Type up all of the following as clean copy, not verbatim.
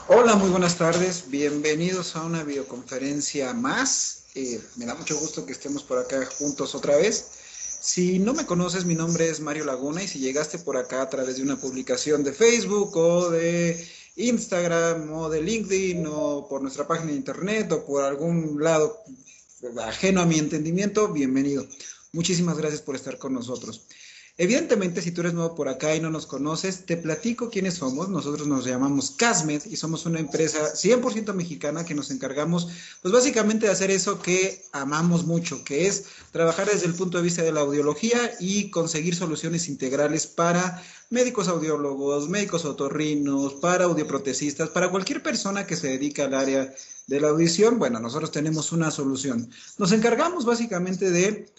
Hola, muy buenas tardes. Bienvenidos a una videoconferencia más. Me da mucho gusto que estemos por acá juntos otra vez. Si no me conoces, mi nombre es Mario Laguna y si llegaste por acá a través de una publicación de Facebook o de Instagram o de LinkedIn o por nuestra página de internet o por algún lado ajeno a mi entendimiento, bienvenido. Muchísimas gracias por estar con nosotros. Evidentemente, si tú eres nuevo por acá y no nos conoces, te platico quiénes somos. Nosotros nos llamamos Casmed y somos una empresa 100% mexicana que nos encargamos, pues básicamente de hacer eso que amamos mucho, que es trabajar desde el punto de vista de la audiología y conseguir soluciones integrales para médicos audiólogos, médicos otorrinos, para audioprotecistas, para cualquier persona que se dedica al área de la audición. Bueno, nosotros tenemos una solución. Nos encargamos básicamente de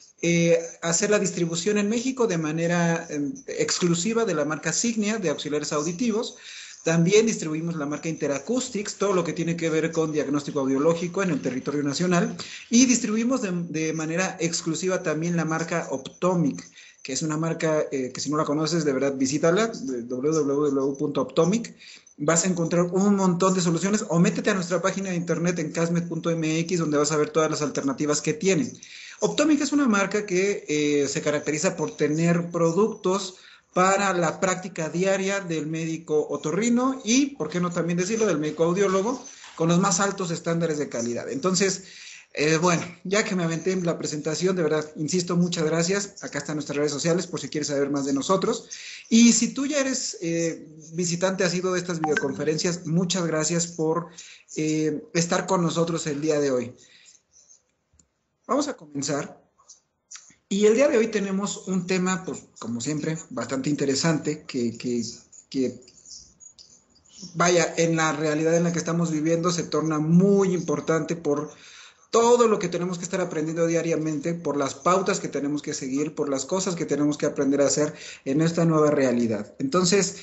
hacer la distribución en México de manera exclusiva de la marca Signia de auxiliares auditivos. También distribuimos la marca Interacoustics, todo lo que tiene que ver con diagnóstico audiológico en el territorio nacional. Y distribuimos de manera exclusiva también la marca Optomic, que es una marca que si no la conoces, de verdad visítala, www.optomic. Vas a encontrar un montón de soluciones o métete a nuestra página de internet en casmed.mx donde vas a ver todas las alternativas que tienen. Optomic es una marca que se caracteriza por tener productos para la práctica diaria del médico otorrino y, por qué no también decirlo, del médico audiólogo, con los más altos estándares de calidad. Entonces, bueno, ya que me aventé en la presentación, de verdad, insisto, muchas gracias. Acá están nuestras redes sociales por si quieres saber más de nosotros. Y si tú ya eres visitante asiduo de estas videoconferencias, muchas gracias por estar con nosotros el día de hoy. Vamos a comenzar. Y el día de hoy tenemos un tema, pues, como siempre, bastante interesante, que vaya, en la realidad en la que estamos viviendo se torna muy importante por todo lo que tenemos que estar aprendiendo diariamente, por las pautas que tenemos que seguir, por las cosas que tenemos que aprender a hacer en esta nueva realidad. Entonces,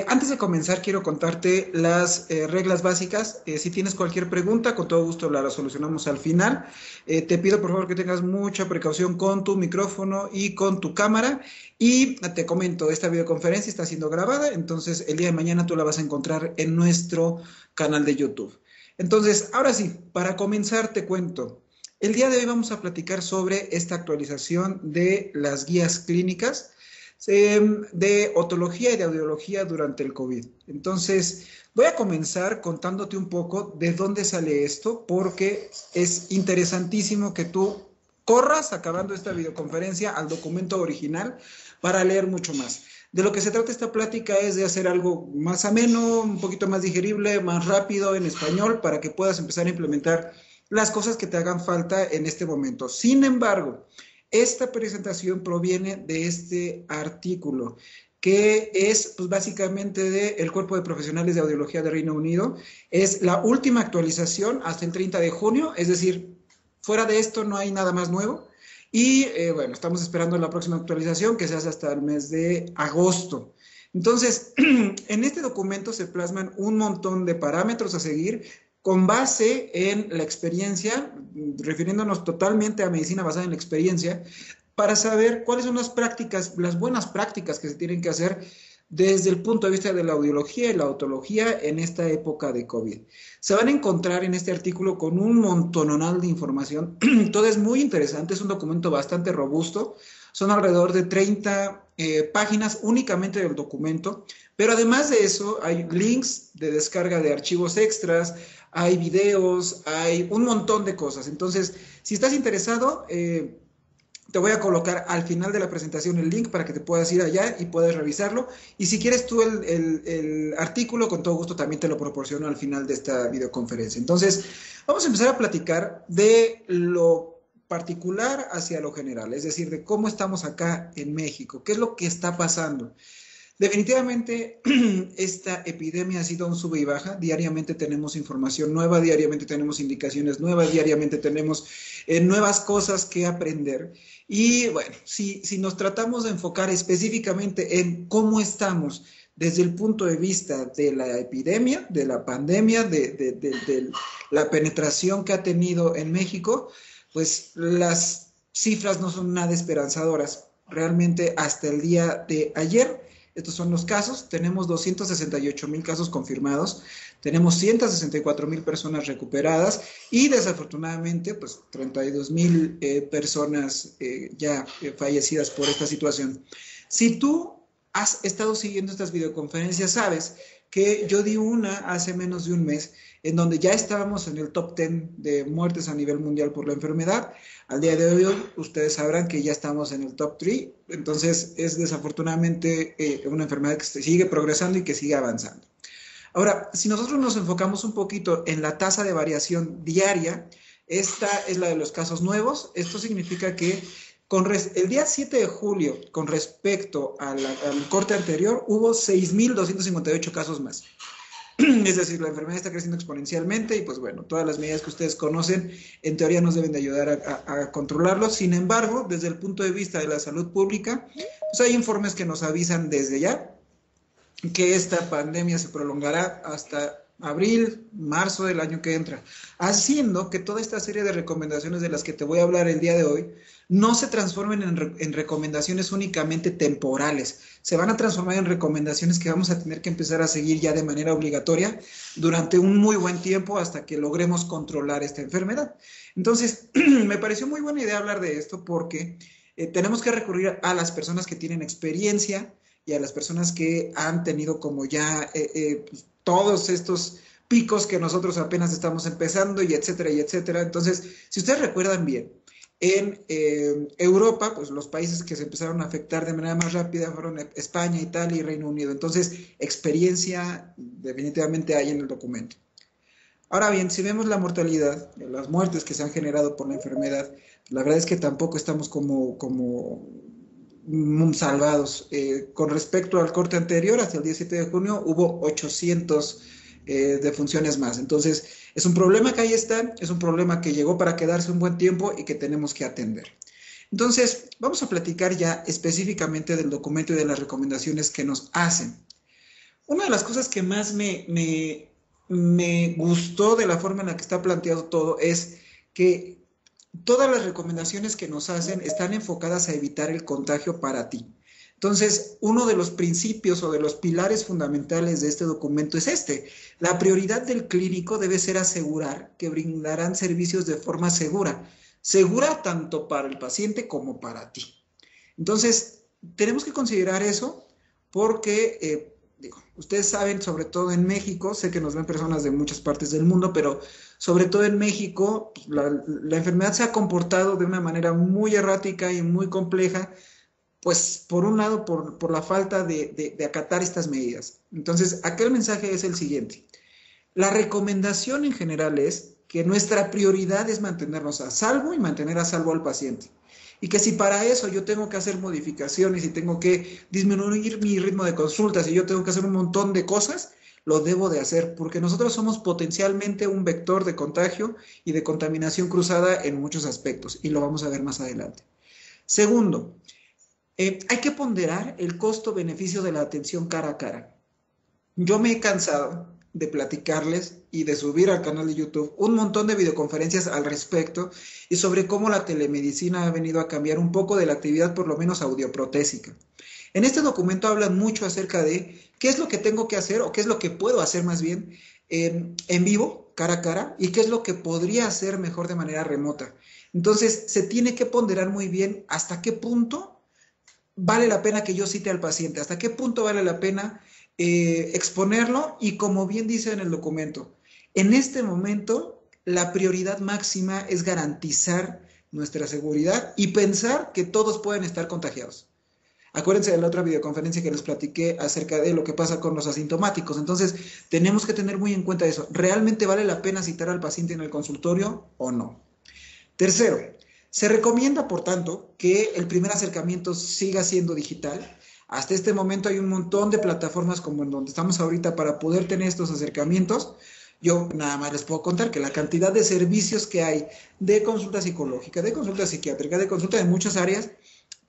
antes de comenzar, quiero contarte las reglas básicas. Si tienes cualquier pregunta, con todo gusto la solucionamos al final. Te pido por favor que tengas mucha precaución con tu micrófono y con tu cámara. Y te comento, esta videoconferencia está siendo grabada, entonces el día de mañana tú la vas a encontrar en nuestro canal de YouTube. Entonces, ahora sí, para comenzar te cuento. El día de hoy vamos a platicar sobre esta actualización de las guías clínicas de otología y de audiología durante el COVID. Entonces, voy a comenzar contándote un poco de dónde sale esto, porque es interesantísimo que tú corras acabando esta videoconferencia al documento original para leer mucho más. De lo que se trata esta plática es de hacer algo más ameno, un poquito más digerible, más rápido en español, para que puedas empezar a implementar las cosas que te hagan falta en este momento. Sin embargo, esta presentación proviene de este artículo, que es pues, básicamente del Cuerpo de Profesionales de Audiología de Reino Unido. Es la última actualización hasta el 30 de junio, es decir, fuera de esto no hay nada más nuevo. Y bueno, estamos esperando la próxima actualización que se hace hasta el mes de agosto. Entonces, en este documento se plasman un montón de parámetros a seguir con base en la experiencia, refiriéndonos totalmente a medicina basada en la experiencia, para saber cuáles son las prácticas, las buenas prácticas que se tienen que hacer desde el punto de vista de la audiología y la otología en esta época de COVID. Se van a encontrar en este artículo con un montonal de información. Todo es muy interesante, es un documento bastante robusto. Son alrededor de 30 páginas únicamente del documento, pero además de eso hay links de descarga de archivos extras, hay videos, hay un montón de cosas. Entonces, si estás interesado, te voy a colocar al final de la presentación el link para que te puedas ir allá y puedas revisarlo. Y si quieres tú el artículo, con todo gusto también te lo proporciono al final de esta videoconferencia. Entonces, vamos a empezar a platicar de lo particular hacia lo general, es decir, de cómo estamos acá en México, qué es lo que está pasando. Definitivamente esta epidemia ha sido un sube y baja, diariamente tenemos información nueva, diariamente tenemos indicaciones nuevas, diariamente tenemos nuevas cosas que aprender. Y bueno, si nos tratamos de enfocar específicamente en cómo estamos desde el punto de vista de la epidemia, de la pandemia, de la penetración que ha tenido en México, pues las cifras no son nada esperanzadoras. Realmente hasta el día de ayer Estos son los casos. Tenemos 268,000 casos confirmados, tenemos 164,000 personas recuperadas y desafortunadamente pues 32,000 personas ya fallecidas por esta situación. Si tú has estado siguiendo estas videoconferencias, sabes que yo di una hace menos de un mes en donde ya estábamos en el top 10 de muertes a nivel mundial por la enfermedad. Al día de hoy, ustedes sabrán que ya estamos en el top 3, entonces es desafortunadamente una enfermedad que sigue progresando y que sigue avanzando. Ahora, si nosotros nos enfocamos un poquito en la tasa de variación diaria, esta es la de los casos nuevos. Esto significa que el día 7 de julio, con respecto al corte anterior, hubo 6,258 casos más. Es decir, la enfermedad está creciendo exponencialmente y pues bueno, todas las medidas que ustedes conocen en teoría nos deben de ayudar a controlarlo. Sin embargo, desde el punto de vista de la salud pública, pues hay informes que nos avisan desde ya que esta pandemia se prolongará hasta abril, marzo del año que entra, haciendo que toda esta serie de recomendaciones de las que te voy a hablar el día de hoy no se transformen en recomendaciones únicamente temporales, se van a transformar en recomendaciones que vamos a tener que empezar a seguir ya de manera obligatoria durante un muy buen tiempo hasta que logremos controlar esta enfermedad. Entonces, me pareció muy buena idea hablar de esto porque tenemos que recurrir a las personas que tienen experiencia y a las personas que han tenido como ya todos estos picos que nosotros apenas estamos empezando y etcétera y etcétera. Entonces, si ustedes recuerdan bien, en Europa, pues los países que se empezaron a afectar de manera más rápida fueron España, Italia y Reino Unido. Entonces, experiencia definitivamente hay en el documento. Ahora bien, si vemos la mortalidad, las muertes que se han generado por la enfermedad, la verdad es que tampoco estamos como salvados. Con respecto al corte anterior, hasta el 17 de junio, hubo 800 defunciones más. Entonces, es un problema que ahí está, es un problema que llegó para quedarse un buen tiempo y que tenemos que atender. Entonces, vamos a platicar ya específicamente del documento y de las recomendaciones que nos hacen. Una de las cosas que más me gustó de la forma en la que está planteado todo es que todas las recomendaciones que nos hacen están enfocadas a evitar el contagio para ti. Entonces, uno de los principios o de los pilares fundamentales de este documento es este. La prioridad del clínico debe ser asegurar que brindarán servicios de forma segura. Segura tanto para el paciente como para ti. Entonces, tenemos que considerar eso porque, ustedes saben, sobre todo en México, sé que nos ven personas de muchas partes del mundo, pero sobre todo en México, la enfermedad se ha comportado de una manera muy errática y muy compleja, pues por un lado por la falta de acatar estas medidas. Entonces, acá el mensaje es el siguiente. La recomendación en general es que nuestra prioridad es mantenernos a salvo y mantener a salvo al paciente. Y que si para eso yo tengo que hacer modificaciones y tengo que disminuir mi ritmo de consultas y yo tengo que hacer un montón de cosas, lo debo de hacer, porque nosotros somos potencialmente un vector de contagio y de contaminación cruzada en muchos aspectos, y lo vamos a ver más adelante. Segundo, hay que ponderar el costo-beneficio de la atención cara a cara. Yo me he cansado de platicarles y de subir al canal de YouTube un montón de videoconferencias al respecto y sobre cómo la telemedicina ha venido a cambiar un poco de la actividad, por lo menos audioprotésica. En este documento hablan mucho acerca de qué es lo que tengo que hacer o qué es lo que puedo hacer más bien en vivo, cara a cara, y qué es lo que podría hacer mejor de manera remota. Entonces, se tiene que ponderar muy bien hasta qué punto vale la pena que yo cite al paciente, hasta qué punto vale la pena exponerlo, y como bien dice en el documento, en este momento la prioridad máxima es garantizar nuestra seguridad y pensar que todos pueden estar contagiados. Acuérdense de la otra videoconferencia que les platiqué acerca de lo que pasa con los asintomáticos. Entonces, tenemos que tener muy en cuenta eso. ¿Realmente vale la pena citar al paciente en el consultorio o no? Tercero, se recomienda, por tanto, que el primer acercamiento siga siendo digital. Hasta este momento hay un montón de plataformas como en donde estamos ahorita para poder tener estos acercamientos. Yo nada más les puedo contar que la cantidad de servicios que hay de consulta psicológica, de consulta psiquiátrica, de consulta de muchas áreas,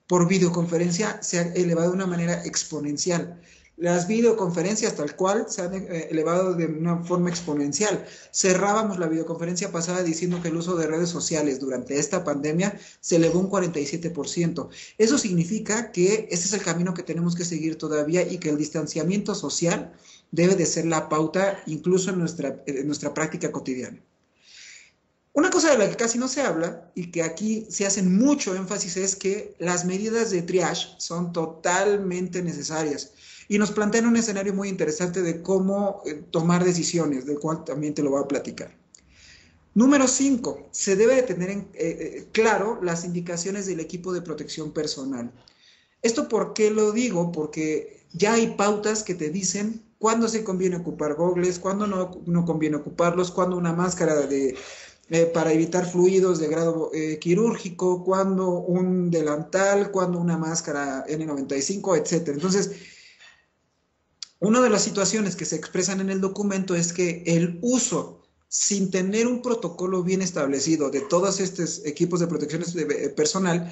por videoconferencia se ha elevado de una manera exponencial. Las videoconferencias tal cual se han elevado de una forma exponencial. Cerrábamos la videoconferencia pasada diciendo que el uso de redes sociales durante esta pandemia se elevó un 47%. Eso significa que este es el camino que tenemos que seguir todavía y que el distanciamiento social debe de ser la pauta incluso en nuestra práctica cotidiana. Una cosa de la que casi no se habla y que aquí se hace mucho énfasis es que las medidas de triage son totalmente necesarias y nos plantean un escenario muy interesante de cómo tomar decisiones, del cual también te lo voy a platicar. Número 5, se debe de tener claro las indicaciones del equipo de protección personal. ¿Esto por qué lo digo? Porque ya hay pautas que te dicen cuándo se conviene ocupar gogles, cuándo no conviene ocuparlos, cuándo una máscara para evitar fluidos de grado quirúrgico, cuándo un delantal, cuándo una máscara N95, etcétera. Entonces, una de las situaciones que se expresan en el documento es que el uso sin tener un protocolo bien establecido de todos estos equipos de protección personal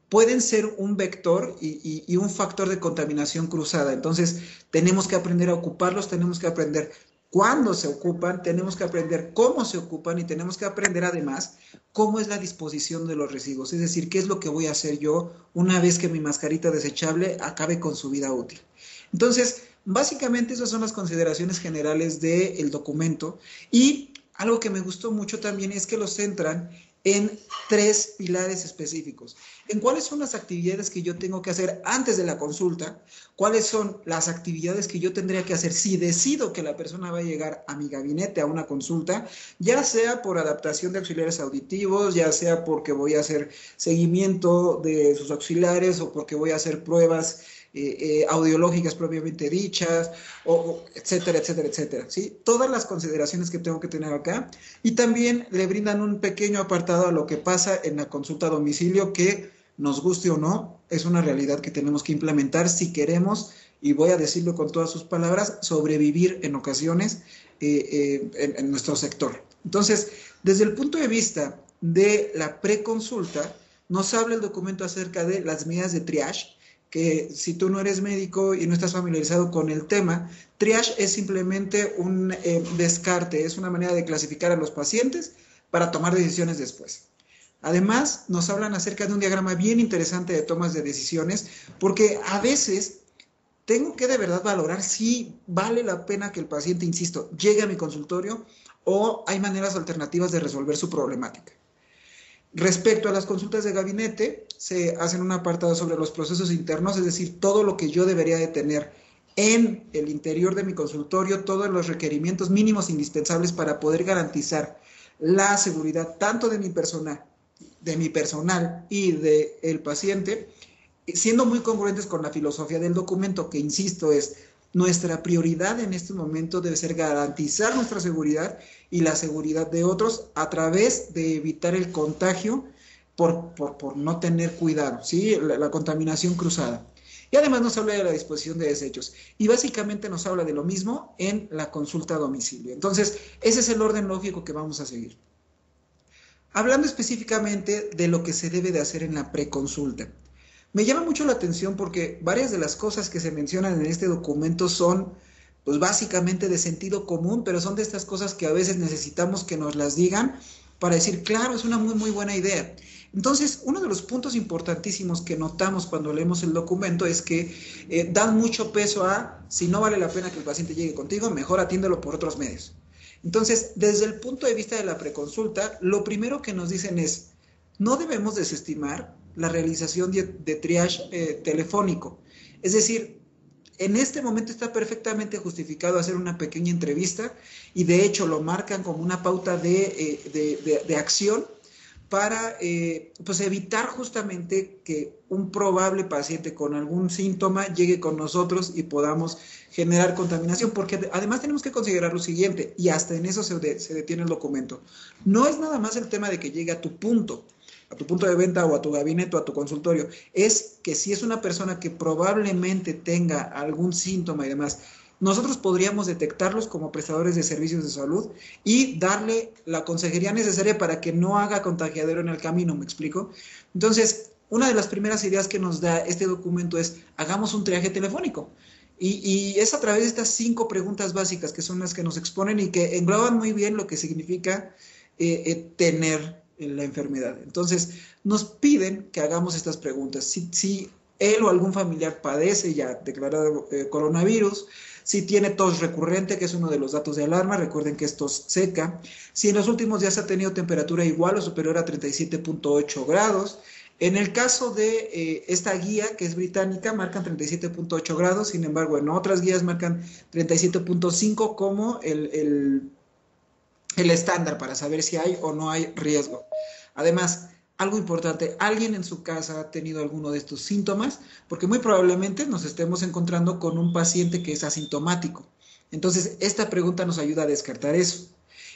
pueden ser un vector y un factor de contaminación cruzada. Entonces, tenemos que aprender a ocuparlos, tenemos que aprender cuándo se ocupan, tenemos que aprender cómo se ocupan y tenemos que aprender además cómo es la disposición de los residuos. Es decir, qué es lo que voy a hacer yo una vez que mi mascarita desechable acabe con su vida útil. Entonces, básicamente esas son las consideraciones generales del documento y algo que me gustó mucho también es que lo centran en 3 pilares específicos. En cuáles son las actividades que yo tengo que hacer antes de la consulta, cuáles son las actividades que yo tendría que hacer si decido que la persona va a llegar a mi gabinete a una consulta, ya sea por adaptación de auxiliares auditivos, ya sea porque voy a hacer seguimiento de sus auxiliares o porque voy a hacer pruebas audiológicas propiamente dichas, etcétera, etcétera, etcétera, ¿sí? Todas las consideraciones que tengo que tener acá y también le brindan un pequeño apartado a lo que pasa en la consulta a domicilio que, nos guste o no, es una realidad que tenemos que implementar si queremos, y voy a decirlo con todas sus palabras, sobrevivir en ocasiones en nuestro sector. Entonces, desde el punto de vista de la preconsulta, nos habla el documento acerca de las medidas de triage, que si tú no eres médico y no estás familiarizado con el tema, triage es simplemente un descarte, es una manera de clasificar a los pacientes para tomar decisiones después. Además, nos hablan acerca de un diagrama bien interesante de tomas de decisiones, porque a veces tengo que de verdad valorar si vale la pena que el paciente, insisto, llegue a mi consultorio o hay maneras alternativas de resolver su problemática. Respecto a las consultas de gabinete, se hacen un apartado sobre los procesos internos, es decir, todo lo que yo debería de tener en el interior de mi consultorio, todos los requerimientos mínimos indispensables para poder garantizar la seguridad tanto de mi personal y del paciente, siendo muy congruentes con la filosofía del documento, que insisto es nuestra prioridad en este momento debe ser garantizar nuestra seguridad y la seguridad de otros a través de evitar el contagio por no tener cuidado, ¿sí? La contaminación cruzada. Y además nos habla de la disposición de desechos. Y básicamente nos habla de lo mismo en la consulta a domicilio. Entonces, ese es el orden lógico que vamos a seguir. Hablando específicamente de lo que se debe de hacer en la preconsulta. Me llama mucho la atención porque varias de las cosas que se mencionan en este documento son, pues básicamente de sentido común, pero son de estas cosas que a veces necesitamos que nos las digan para decir, claro, es una muy, muy buena idea. Entonces, uno de los puntos importantísimos que notamos cuando leemos el documento es que dan mucho peso a, si no vale la pena que el paciente llegue contigo, mejor atiéndelo por otros medios. Entonces, desde el punto de vista de la preconsulta, lo primero que nos dicen es, no debemos desestimar la realización de triage telefónico. Es decir, en este momento está perfectamente justificado hacer una pequeña entrevista y de hecho lo marcan como una pauta de acción para pues evitar justamente que un probable paciente con algún síntoma llegue con nosotros y podamos generar contaminación, porque además tenemos que considerar lo siguiente, y hasta en eso se detiene el documento. No es nada más el tema de que llegue a tu punto de venta o a tu gabinete o a tu consultorio, es que si es una persona que probablemente tenga algún síntoma y demás, nosotros podríamos detectarlos como prestadores de servicios de salud y darle la consejería necesaria para que no haga contagiadero en el camino, ¿me explico? Entonces, una de las primeras ideas que nos da este documento es, hagamos un triaje telefónico. Y es a través de estas 5 preguntas básicas que son las que nos exponen y que engloban muy bien lo que significa tener la enfermedad. Entonces, nos piden que hagamos estas preguntas. Si él o algún familiar padece ya declarado coronavirus, si tiene tos recurrente, que es uno de los datos de alarma, recuerden que es tos seca, si en los últimos días ha tenido temperatura igual o superior a 37.8 grados. En el caso de esta guía, que es británica, marcan 37.8 grados, sin embargo, en otras guías marcan 37.5 como el estándar para saber si hay o no hay riesgo. Además, algo importante, ¿alguien en su casa ha tenido alguno de estos síntomas? Porque muy probablemente nos estemos encontrando con un paciente que es asintomático. Entonces, esta pregunta nos ayuda a descartar eso.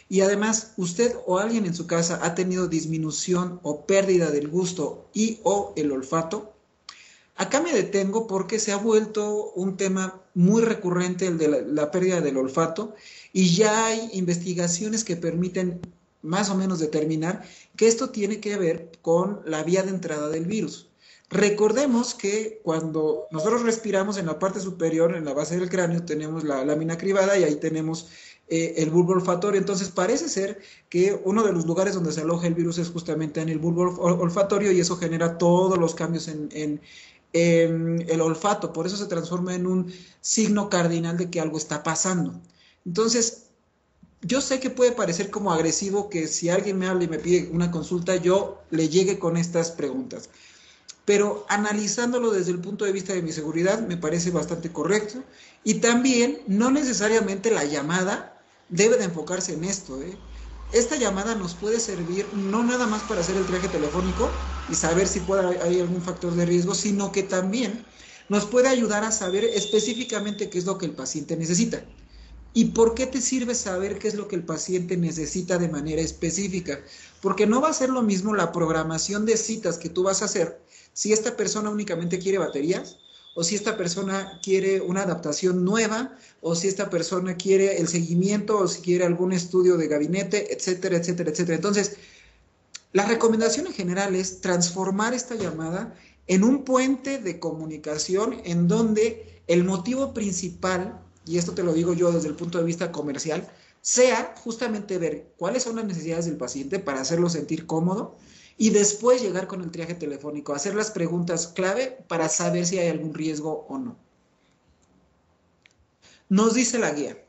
Y además, ¿usted o alguien en su casa ha tenido disminución o pérdida del gusto y o el olfato? Acá me detengo porque se ha vuelto un tema muy recurrente el de la pérdida del olfato y ya hay investigaciones que permiten más o menos determinar que esto tiene que ver con la vía de entrada del virus. Recordemos que cuando nosotros respiramos en la parte superior, en la base del cráneo, tenemos la lámina cribada y ahí tenemos el bulbo olfatorio. Entonces parece ser que uno de los lugares donde se aloja el virus es justamente en el bulbo olfatorio y eso genera todos los cambios en el olfato. Por eso se transforma en un signo cardinal de que algo está pasando. Entonces, yo sé que puede parecer como agresivo que si alguien me habla y me pide una consulta, yo le llegue con estas preguntas. Pero analizándolo desde el punto de vista de mi seguridad, me parece bastante correcto. Y también, no necesariamente la llamada debe de enfocarse en esto. Esta llamada nos puede servir no nada más para hacer el triaje telefónico y saber si hay algún factor de riesgo, sino que también nos puede ayudar a saber específicamente qué es lo que el paciente necesita. ¿Y por qué te sirve saber qué es lo que el paciente necesita de manera específica? Porque no va a ser lo mismo la programación de citas que tú vas a hacer si esta persona únicamente quiere baterías, o si esta persona quiere una adaptación nueva, o si esta persona quiere el seguimiento, o si quiere algún estudio de gabinete, etcétera, etcétera, etcétera. Entonces, la recomendación en general es transformar esta llamada en un puente de comunicación en donde el motivo principal, y esto te lo digo yo desde el punto de vista comercial, sea justamente ver cuáles son las necesidades del paciente para hacerlo sentir cómodo y después llegar con el triaje telefónico, hacer las preguntas clave para saber si hay algún riesgo o no. Nos dice la guía,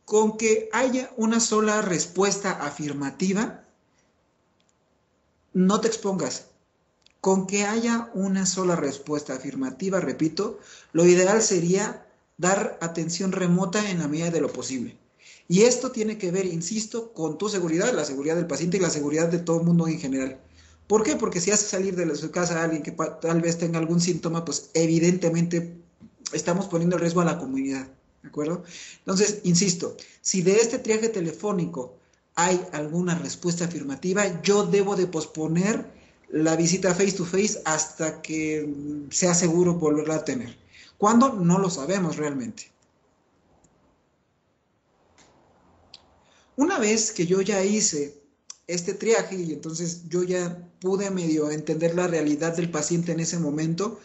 con que haya una sola respuesta afirmativa, no te expongas. Con que haya una sola respuesta afirmativa, repito, lo ideal sería dar atención remota en la medida de lo posible. Y esto tiene que ver, insisto, con tu seguridad, la seguridad del paciente y la seguridad de todo el mundo en general. ¿Por qué? Porque si hace salir de su casa a alguien que tal vez tenga algún síntoma, pues evidentemente estamos poniendo en riesgo a la comunidad, ¿de acuerdo? Entonces, insisto, si de este triaje telefónico hay alguna respuesta afirmativa, yo debo de posponer la visita face to face hasta que sea seguro volverla a tener. ¿Cuándo? No lo sabemos realmente. Una vez que yo ya hice este triaje y entonces yo ya pude medio entender la realidad del paciente en ese momento,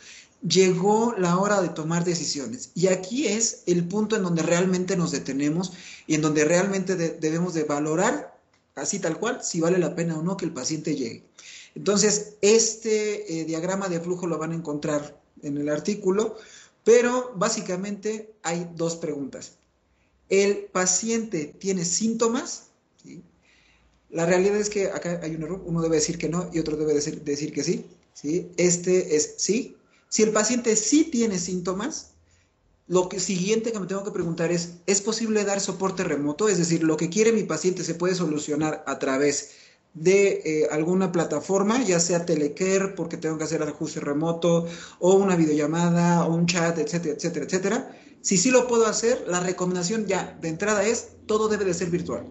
llegó la hora de tomar decisiones. Y aquí es el punto en donde realmente nos detenemos y en donde realmente debemos de valorar, así tal cual, si vale la pena o no que el paciente llegue. Entonces, este diagrama de flujo lo van a encontrar en el artículo, pero básicamente hay 2 preguntas. ¿El paciente tiene síntomas? ¿Sí? La realidad es que acá hay un error, uno debe decir que no y otro debe decir que sí, ¿sí? Este es sí. Si el paciente sí tiene síntomas, lo siguiente que me tengo que preguntar ¿es posible dar soporte remoto? Es decir, lo que quiere mi paciente se puede solucionar a través de alguna plataforma, ya sea Telecare, porque tengo que hacer ajuste remoto, o una videollamada, o un chat, etcétera, etcétera, etcétera. Si sí lo puedo hacer, la recomendación ya de entrada es, todo debe de ser virtual.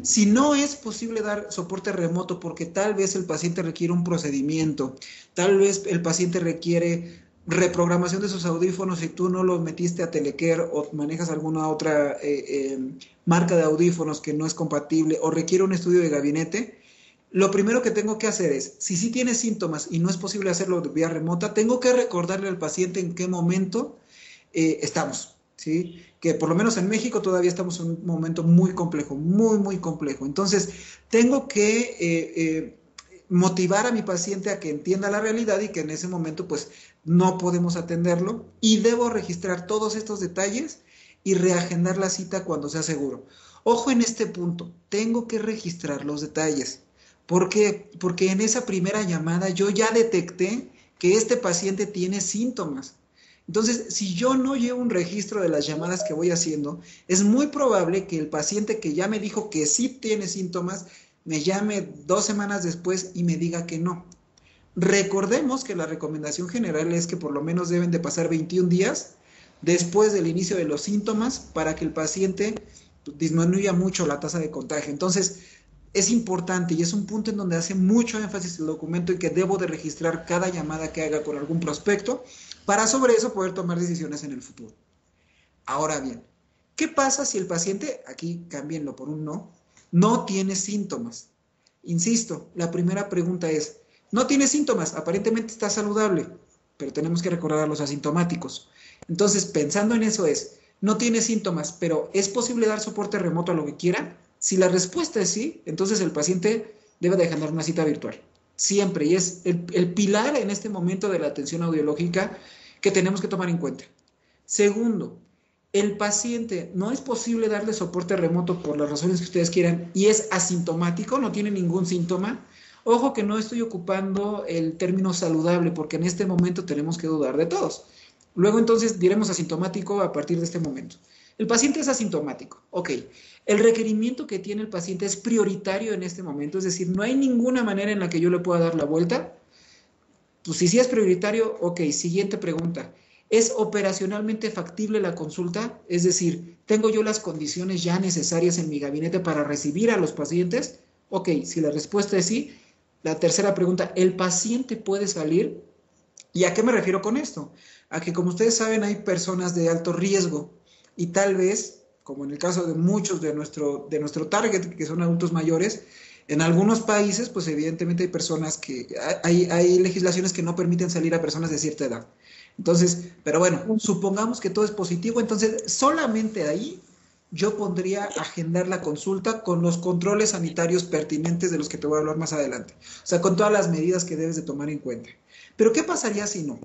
Si no es posible dar soporte remoto porque tal vez el paciente requiere un procedimiento, tal vez el paciente requiere reprogramación de sus audífonos y tú no los metiste a Telecare o manejas alguna otra marca de audífonos que no es compatible o requiere un estudio de gabinete, lo primero que tengo que hacer es, si sí tiene síntomas y no es posible hacerlo de vía remota, tengo que recordarle al paciente en qué momento estamos, ¿sí? Que por lo menos en México todavía estamos en un momento muy complejo, muy, muy complejo. Entonces, tengo que motivar a mi paciente a que entienda la realidad y que en ese momento, pues, no podemos atenderlo y debo registrar todos estos detalles y reagendar la cita cuando sea seguro. Ojo en este punto, tengo que registrar los detalles. ¿Por qué? Porque en esa primera llamada yo ya detecté que este paciente tiene síntomas. Entonces, si yo no llevo un registro de las llamadas que voy haciendo, es muy probable que el paciente que ya me dijo que sí tiene síntomas, me llame 2 semanas después y me diga que no. Recordemos que la recomendación general es que por lo menos deben de pasar 21 días después del inicio de los síntomas para que el paciente disminuya mucho la tasa de contagio. Entonces, es importante y es un punto en donde hace mucho énfasis el documento en que debo de registrar cada llamada que haga con algún prospecto para sobre eso poder tomar decisiones en el futuro. Ahora bien, ¿qué pasa si el paciente, aquí cámbienlo por un no, no tiene síntomas? Insisto, la primera pregunta es, no tiene síntomas, aparentemente está saludable, pero tenemos que recordar a los asintomáticos. Entonces, pensando en eso es, no tiene síntomas, pero ¿es posible dar soporte remoto a lo que quiera? Si la respuesta es sí, entonces el paciente debe de agendar una cita virtual. Siempre, y es el pilar en este momento de la atención audiológica que tenemos que tomar en cuenta. Segundo, el paciente no es posible darle soporte remoto por las razones que ustedes quieran y es asintomático, no tiene ningún síntoma. Ojo que no estoy ocupando el término saludable porque en este momento tenemos que dudar de todos. Luego entonces diremos asintomático a partir de este momento. El paciente es asintomático, ok. El requerimiento que tiene el paciente es prioritario en este momento, es decir, no hay ninguna manera en la que yo le pueda dar la vuelta. Pues si sí es prioritario, ok, siguiente pregunta. ¿Es operacionalmente factible la consulta? Es decir, ¿tengo yo las condiciones ya necesarias en mi gabinete para recibir a los pacientes? Ok, si la respuesta es sí. La tercera pregunta, ¿el paciente puede salir? ¿Y a qué me refiero con esto? A que, como ustedes saben, hay personas de alto riesgo y tal vez, como en el caso de muchos de nuestro target, que son adultos mayores, en algunos países, pues evidentemente hay personas hay legislaciones que no permiten salir a personas de cierta edad. Entonces, pero bueno, supongamos que todo es positivo, entonces solamente ahí yo pondría agendar la consulta con los controles sanitarios pertinentes de los que te voy a hablar más adelante. O sea, con todas las medidas que debes de tomar en cuenta. Pero ¿qué pasaría si no?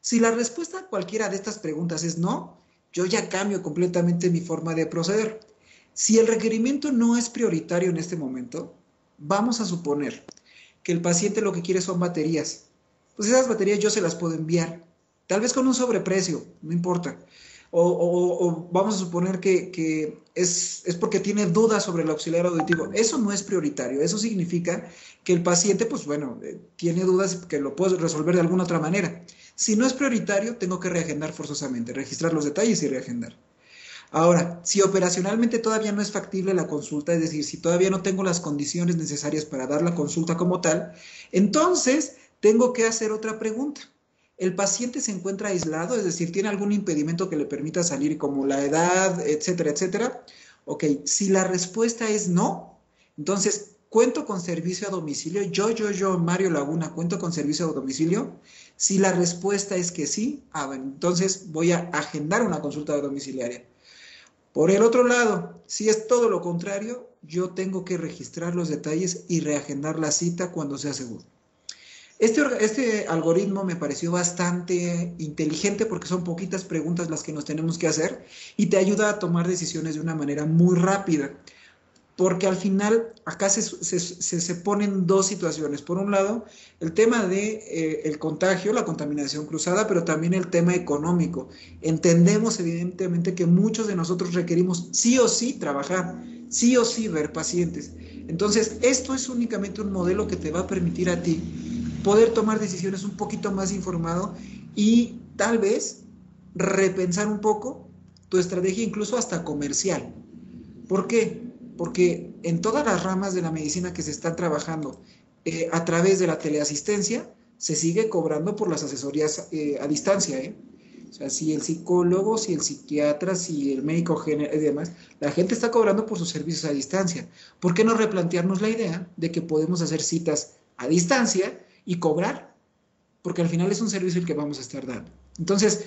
Si la respuesta a cualquiera de estas preguntas es no, yo ya cambio completamente mi forma de proceder. Si el requerimiento no es prioritario en este momento, vamos a suponer que el paciente lo que quiere son baterías. Pues esas baterías yo se las puedo enviar, tal vez con un sobreprecio, no importa. O vamos a suponer que es porque tiene dudas sobre el auxiliar auditivo. Eso no es prioritario. Eso significa que el paciente, pues bueno, tiene dudas que lo puedo resolver de alguna otra manera. Si no es prioritario, tengo que reagendar forzosamente, registrar los detalles y reagendar. Ahora, si operacionalmente todavía no es factible la consulta, es decir, si todavía no tengo las condiciones necesarias para dar la consulta como tal, entonces tengo que hacer otra pregunta. ¿El paciente se encuentra aislado? Es decir, ¿tiene algún impedimento que le permita salir como la edad, etcétera, etcétera? Ok, si la respuesta es no, entonces, ¿cuento con servicio a domicilio? Yo, Mario Laguna, ¿cuento con servicio a domicilio? Si la respuesta es que sí, bueno, entonces voy a agendar una consulta domiciliaria. Por el otro lado, si es todo lo contrario, yo tengo que registrar los detalles y reagendar la cita cuando sea seguro. Este algoritmo me pareció bastante inteligente porque son poquitas preguntas las que nos tenemos que hacer y te ayuda a tomar decisiones de una manera muy rápida. Porque al final acá se ponen dos situaciones. Por un lado, el tema de el contagio, la contaminación cruzada, pero también el tema económico. Entendemos evidentemente que muchos de nosotros requerimos sí o sí trabajar, sí o sí ver pacientes. Entonces, esto es únicamente un modelo que te va a permitir a ti poder tomar decisiones un poquito más informado y tal vez repensar un poco tu estrategia, incluso hasta comercial. ¿Por qué? Porque en todas las ramas de la medicina que se están trabajando a través de la teleasistencia, se sigue cobrando por las asesorías a distancia, ¿eh? O sea, si el psicólogo, si el psiquiatra, si el médico general y demás, la gente está cobrando por sus servicios a distancia. ¿Por qué no replantearnos la idea de que podemos hacer citas a distancia y cobrar? Porque al final es un servicio el que vamos a estar dando. Entonces,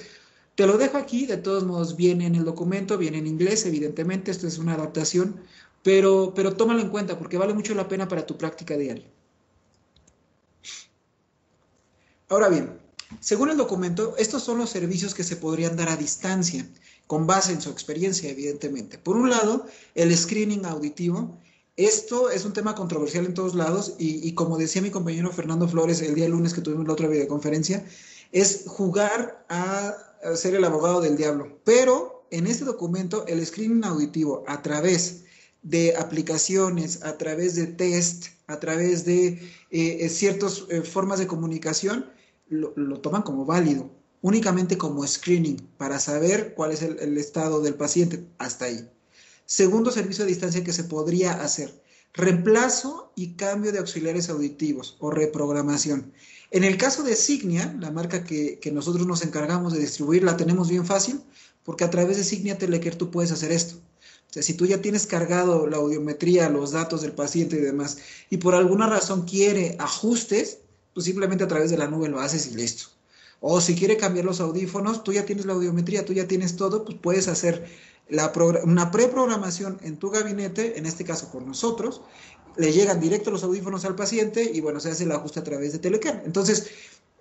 Te lo dejo aquí, de todos modos viene en el documento, viene en inglés, evidentemente, esto es una adaptación, pero tómalo en cuenta porque vale mucho la pena para tu práctica diaria. Ahora bien, según el documento, estos son los servicios que se podrían dar a distancia, con base en su experiencia, evidentemente. Por un lado, el screening auditivo. Esto es un tema controversial en todos lados y como decía mi compañero Fernando Flores el día lunes que tuvimos la otra videoconferencia, es jugar a ser el abogado del diablo. Pero en este documento, el screening auditivo a través de aplicaciones, a través de test, a través de ciertas formas de comunicación, lo toman como válido, únicamente como screening, para saber cuál es el estado del paciente, hasta ahí. Segundo servicio a distancia que se podría hacer, reemplazo y cambio de auxiliares auditivos o reprogramación. En el caso de Signia, la marca que nosotros nos encargamos de distribuir, la tenemos bien fácil, porque a través de Signia Telecare tú puedes hacer esto. O sea, si tú ya tienes cargado la audiometría, los datos del paciente y demás, y por alguna razón quiere ajustes, pues simplemente a través de la nube lo haces y listo. O si quiere cambiar los audífonos, tú ya tienes la audiometría, tú ya tienes todo, pues puedes hacer una preprogramación en tu gabinete, en este caso con nosotros, le llegan directo los audífonos al paciente y bueno, se hace el ajuste a través de Telecare. Entonces,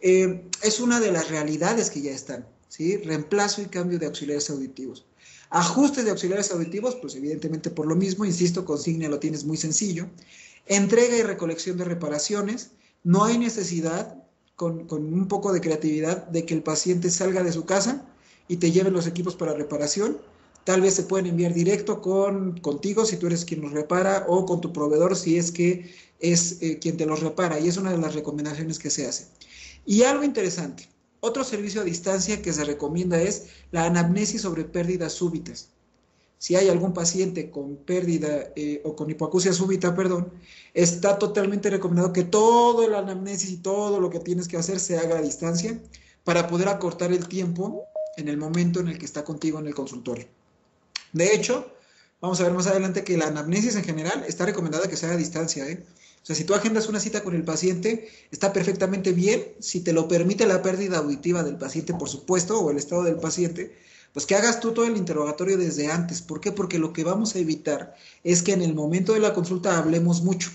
es una de las realidades que ya están, ¿sí? Reemplazo y cambio de auxiliares auditivos. Ajustes de auxiliares auditivos, pues evidentemente por lo mismo, insisto, con Signia lo tienes muy sencillo. Entrega y recolección de reparaciones. No hay necesidad, con un poco de creatividad, de que el paciente salga de su casa y te lleve los equipos para reparación. Tal vez se pueden enviar directo contigo si tú eres quien los repara o con tu proveedor si es que es quien te los repara. Y es una de las recomendaciones que se hace. Y algo interesante, otro servicio a distancia que se recomienda es la anamnesis sobre pérdidas súbitas. Si hay algún paciente con pérdida o con hipoacusia súbita, perdón, está totalmente recomendado que todo el anamnesis y todo lo que tienes que hacer se haga a distancia para poder acortar el tiempo en el momento en el que está contigo en el consultorio. De hecho, vamos a ver más adelante que la anamnesis en general está recomendada que se haga a distancia, ¿eh? O sea, si tú agendas una cita con el paciente, está perfectamente bien, si te lo permite la pérdida auditiva del paciente, por supuesto, o el estado del paciente, pues que hagas tú todo el interrogatorio desde antes. ¿Por qué? Porque lo que vamos a evitar es que en el momento de la consulta hablemos mucho.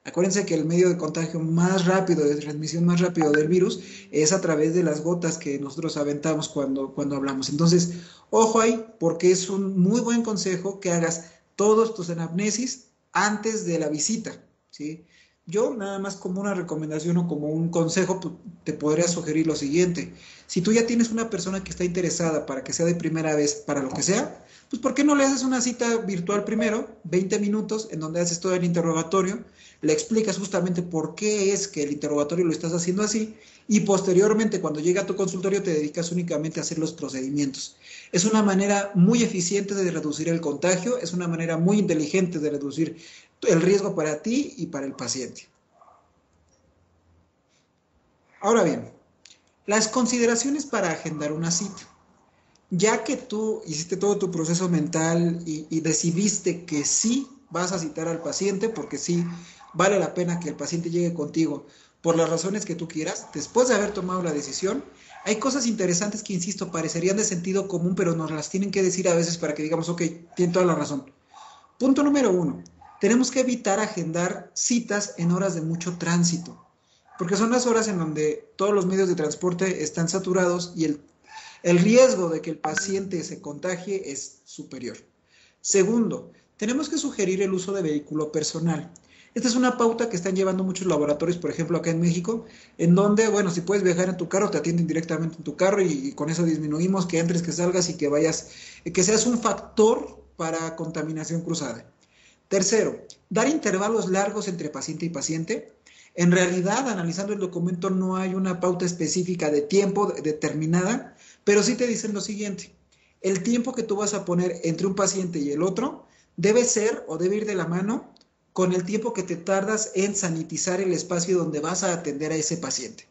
Acuérdense que el medio de contagio más rápido, de transmisión más rápido del virus, es a través de las gotas que nosotros aventamos cuando hablamos. Entonces, ojo ahí, porque es un muy buen consejo que hagas todos tus anamnesis antes de la visita, ¿sí? Yo nada más como una recomendación o como un consejo te podría sugerir lo siguiente. Si tú ya tienes una persona que está interesada para que sea de primera vez, para lo que sea, pues ¿por qué no le haces una cita virtual primero, 20 minutos, en donde haces todo el interrogatorio, le explicas justamente por qué es que el interrogatorio lo estás haciendo así y posteriormente cuando llega a tu consultorio te dedicas únicamente a hacer los procedimientos. Es una manera muy eficiente de reducir el contagio, es una manera muy inteligente de reducir el riesgo para ti y para el paciente. Ahora bien, las consideraciones para agendar una cita. Ya que tú hiciste todo tu proceso mental y decidiste que sí vas a citar al paciente, porque sí vale la pena que el paciente llegue contigo por las razones que tú quieras, después de haber tomado la decisión, hay cosas interesantes que, insisto, parecerían de sentido común, pero nos las tienen que decir a veces para que digamos, ok, tiene toda la razón. Punto número 1. Tenemos que evitar agendar citas en horas de mucho tránsito, porque son las horas en donde todos los medios de transporte están saturados y el riesgo de que el paciente se contagie es superior. Segundo, tenemos que sugerir el uso de vehículo personal. Esta es una pauta que están llevando muchos laboratorios, por ejemplo, acá en México, en donde, bueno, si puedes viajar en tu carro, te atienden directamente en tu carro y con eso disminuimos que entres, que salgas y que vayas, que seas un factor para contaminación cruzada. Tercero, dar intervalos largos entre paciente y paciente. En realidad, analizando el documento, no hay una pauta específica de tiempo determinada, pero sí te dicen lo siguiente: el tiempo que tú vas a poner entre un paciente y el otro debe ser o debe ir de la mano con el tiempo que te tardas en sanitizar el espacio donde vas a atender a ese paciente.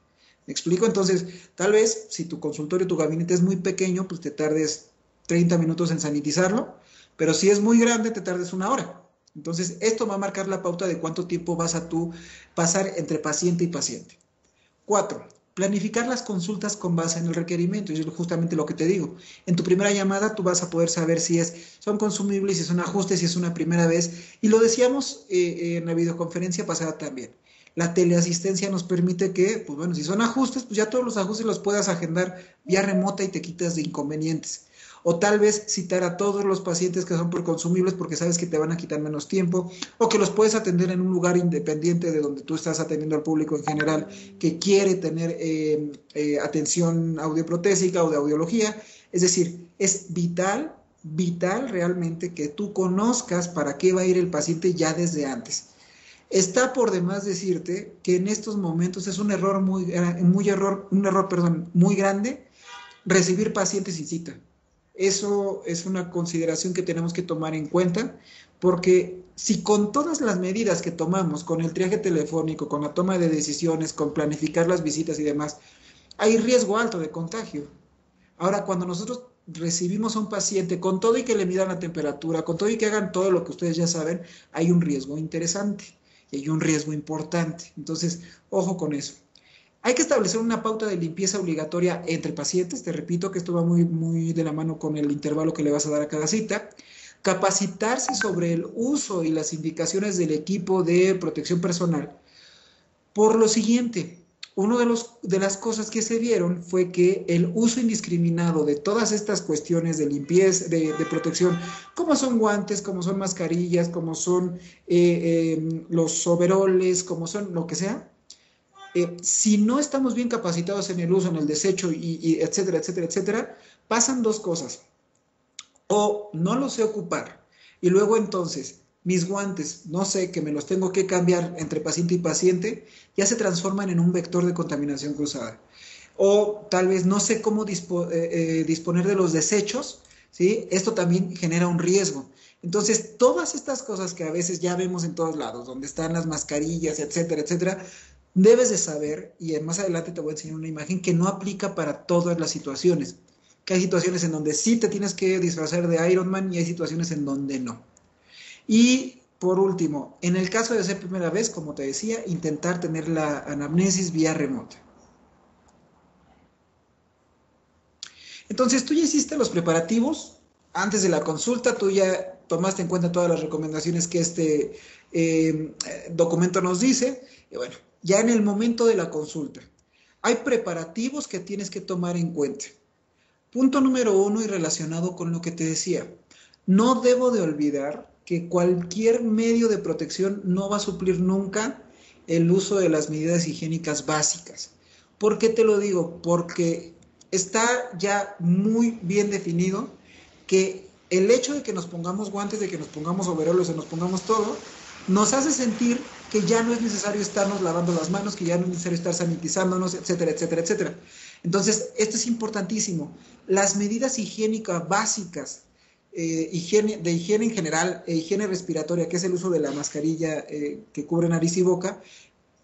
¿Me explico? Entonces, tal vez si tu consultorio, tu gabinete es muy pequeño, pues te tardes 30 minutos en sanitizarlo, pero si es muy grande, te tardes una hora. Entonces, esto va a marcar la pauta de cuánto tiempo vas a tú pasar entre paciente y paciente. 4. planificar las consultas con base en el requerimiento, y es justamente lo que te digo. En tu primera llamada tú vas a poder saber si son consumibles, si son ajustes, si es una primera vez, y lo decíamos en la videoconferencia pasada también. La teleasistencia nos permite que, pues bueno, si son ajustes, pues ya todos los ajustes los puedas agendar vía remota y te quitas de inconvenientes. O tal vez citar a todos los pacientes que son por consumibles porque sabes que te van a quitar menos tiempo, o que los puedes atender en un lugar independiente de donde tú estás atendiendo al público en general que quiere tener atención audioprotésica o de audiología. Es decir, es vital realmente que tú conozcas para qué va a ir el paciente ya desde antes. Está por demás decirte que en estos momentos es un error muy grande recibir pacientes sin cita. Eso es una consideración que tenemos que tomar en cuenta, porque si con todas las medidas que tomamos, con el triaje telefónico, con la toma de decisiones, con planificar las visitas y demás, hay riesgo alto de contagio. Ahora, cuando nosotros recibimos a un paciente con todo y que le midan la temperatura, con todo y que hagan todo lo que ustedes ya saben, hay un riesgo interesante y hay un riesgo importante. Entonces, ojo con eso. Hay que establecer una pauta de limpieza obligatoria entre pacientes. Te repito que esto va muy de la mano con el intervalo que le vas a dar a cada cita. Capacitarse sobre el uso y las indicaciones del equipo de protección personal. Por lo siguiente, una de las cosas que se vieron fue que el uso indiscriminado de todas estas cuestiones de limpieza, de protección, como son guantes, como son mascarillas, como son los overoles, como son lo que sea, si no estamos bien capacitados en el uso, en el desecho, y etcétera, etcétera, etcétera, pasan dos cosas. O no los sé ocupar, y luego entonces mis guantes, no sé, que me los tengo que cambiar entre paciente y paciente, ya se transforman en un vector de contaminación cruzada. O tal vez no sé cómo disponer de los desechos, ¿sí? Esto también genera un riesgo. Entonces, todas estas cosas que a veces ya vemos en todos lados, donde están las mascarillas, etcétera, etcétera, debes de saber, y más adelante te voy a enseñar una imagen, que no aplica para todas las situaciones. Que hay situaciones en donde sí te tienes que disfrazar de Iron Man y hay situaciones en donde no. Y por último, en el caso de ser primera vez, como te decía, intentar tener la anamnesis vía remota. Entonces, tú ya hiciste los preparativos antes de la consulta, tú ya tomaste en cuenta todas las recomendaciones que este documento nos dice, y bueno, ya en el momento de la consulta, hay preparativos que tienes que tomar en cuenta. Punto número 1 y relacionado con lo que te decía, no debo de olvidar que cualquier medio de protección no va a suplir nunca el uso de las medidas higiénicas básicas. ¿Por qué te lo digo? Porque está ya muy bien definido que el hecho de que nos pongamos guantes, de que nos pongamos overoles, de que nos pongamos todo, nos hace sentir que ya no es necesario estarnos lavando las manos, que ya no es necesario estar sanitizándonos, etcétera, etcétera, etcétera. Entonces, esto es importantísimo. Las medidas higiénicas básicas, de higiene en general, higiene respiratoria, que es el uso de la mascarilla que cubre nariz y boca,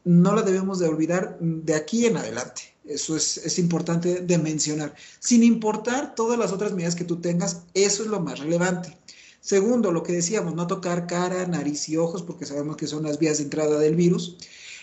no la debemos de olvidar de aquí en adelante. Eso es importante de mencionar. Sin importar todas las otras medidas que tú tengas, eso es lo más relevante. Segundo, lo que decíamos, no tocar cara, nariz y ojos, porque sabemos que son las vías de entrada del virus.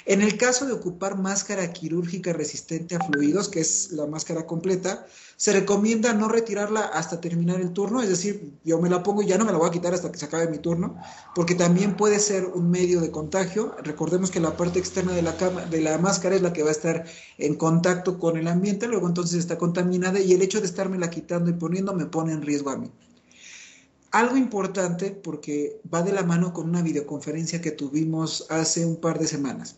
En el caso de ocupar máscara quirúrgica resistente a fluidos, que es la máscara completa, se recomienda no retirarla hasta terminar el turno, es decir, yo me la pongo y ya no me la voy a quitar hasta que se acabe mi turno, porque también puede ser un medio de contagio. Recordemos que la parte externa de la máscara es la que va a estar en contacto con el ambiente, luego entonces está contaminada y el hecho de estármela quitando y poniendo me pone en riesgo a mí. Algo importante, porque va de la mano con una videoconferencia que tuvimos hace un par de semanas.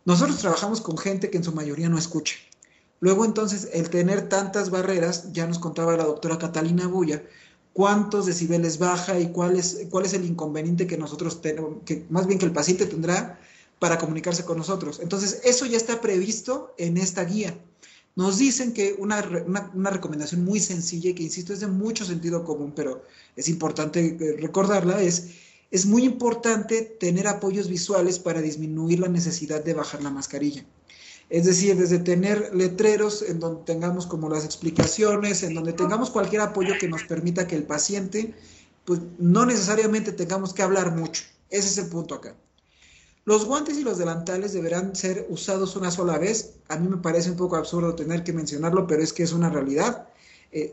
Nosotros trabajamos con gente que en su mayoría no escucha. Luego entonces, el tener tantas barreras, ya nos contaba la doctora Catalina Bulla, cuántos decibeles baja y cuál es el inconveniente que nosotros tenemos, que más bien que el paciente tendrá para comunicarse con nosotros. Entonces, eso ya está previsto en esta guía. Nos dicen que una recomendación muy sencilla y que, insisto, es de mucho sentido común, pero es importante recordarla, es muy importante tener apoyos visuales para disminuir la necesidad de bajar la mascarilla. Es decir, desde tener letreros en donde tengamos como las explicaciones, en donde tengamos cualquier apoyo que nos permita que el paciente, pues no necesariamente tengamos que hablar mucho. Ese es el punto acá. Los guantes y los delantales deberán ser usados una sola vez. A mí me parece un poco absurdo tener que mencionarlo, pero es que es una realidad.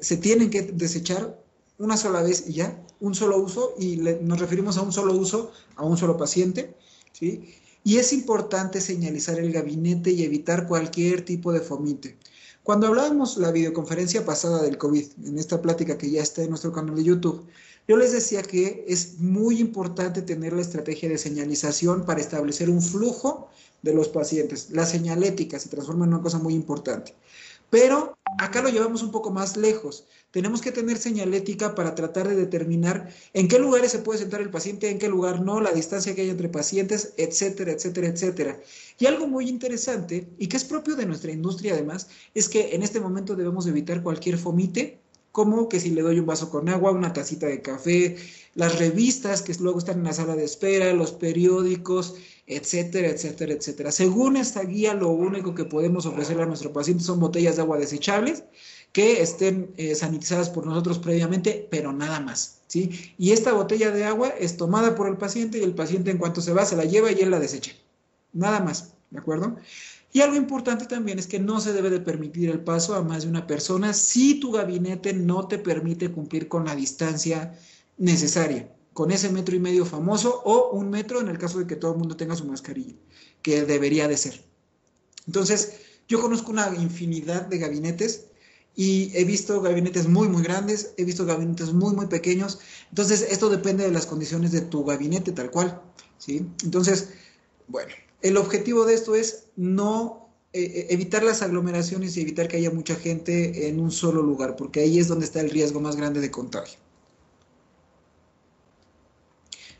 Se tienen que desechar una sola vez y ya, un solo uso, y nos referimos a un solo uso, a un solo paciente, ¿sí? Y es importante señalizar el gabinete y evitar cualquier tipo de fomite. Cuando hablábamos la videoconferencia pasada del COVID, en esta plática que ya está en nuestro canal de YouTube, yo les decía que es muy importante tener la estrategia de señalización para establecer un flujo de los pacientes. La señalética se transforma en una cosa muy importante. Pero acá lo llevamos un poco más lejos. Tenemos que tener señalética para tratar de determinar en qué lugares se puede sentar el paciente, en qué lugar no, la distancia que hay entre pacientes, etcétera, etcétera, etcétera. Y algo muy interesante, y que es propio de nuestra industria además, es que en este momento debemos evitar cualquier fomite, como que si le doy un vaso con agua, una tacita de café, las revistas que luego están en la sala de espera, los periódicos, etcétera, etcétera, etcétera. Según esta guía, lo único que podemos ofrecerle a nuestro paciente son botellas de agua desechables que estén sanitizadas por nosotros previamente, pero nada más, ¿sí? Y esta botella de agua es tomada por el paciente y el paciente en cuanto se va se la lleva y él la desecha. Nada más, ¿de acuerdo? Y algo importante también es que no se debe de permitir el paso a más de una persona si tu gabinete no te permite cumplir con la distancia necesaria, con ese 1,5 metros famoso o 1 metro en el caso de que todo el mundo tenga su mascarilla, que debería de ser. Entonces, yo conozco una infinidad de gabinetes y he visto gabinetes muy, muy grandes, he visto gabinetes muy, muy pequeños. Entonces, esto depende de las condiciones de tu gabinete tal cual, ¿sí? Entonces, bueno, el objetivo de esto es no evitar las aglomeraciones y evitar que haya mucha gente en un solo lugar, porque ahí es donde está el riesgo más grande de contagio.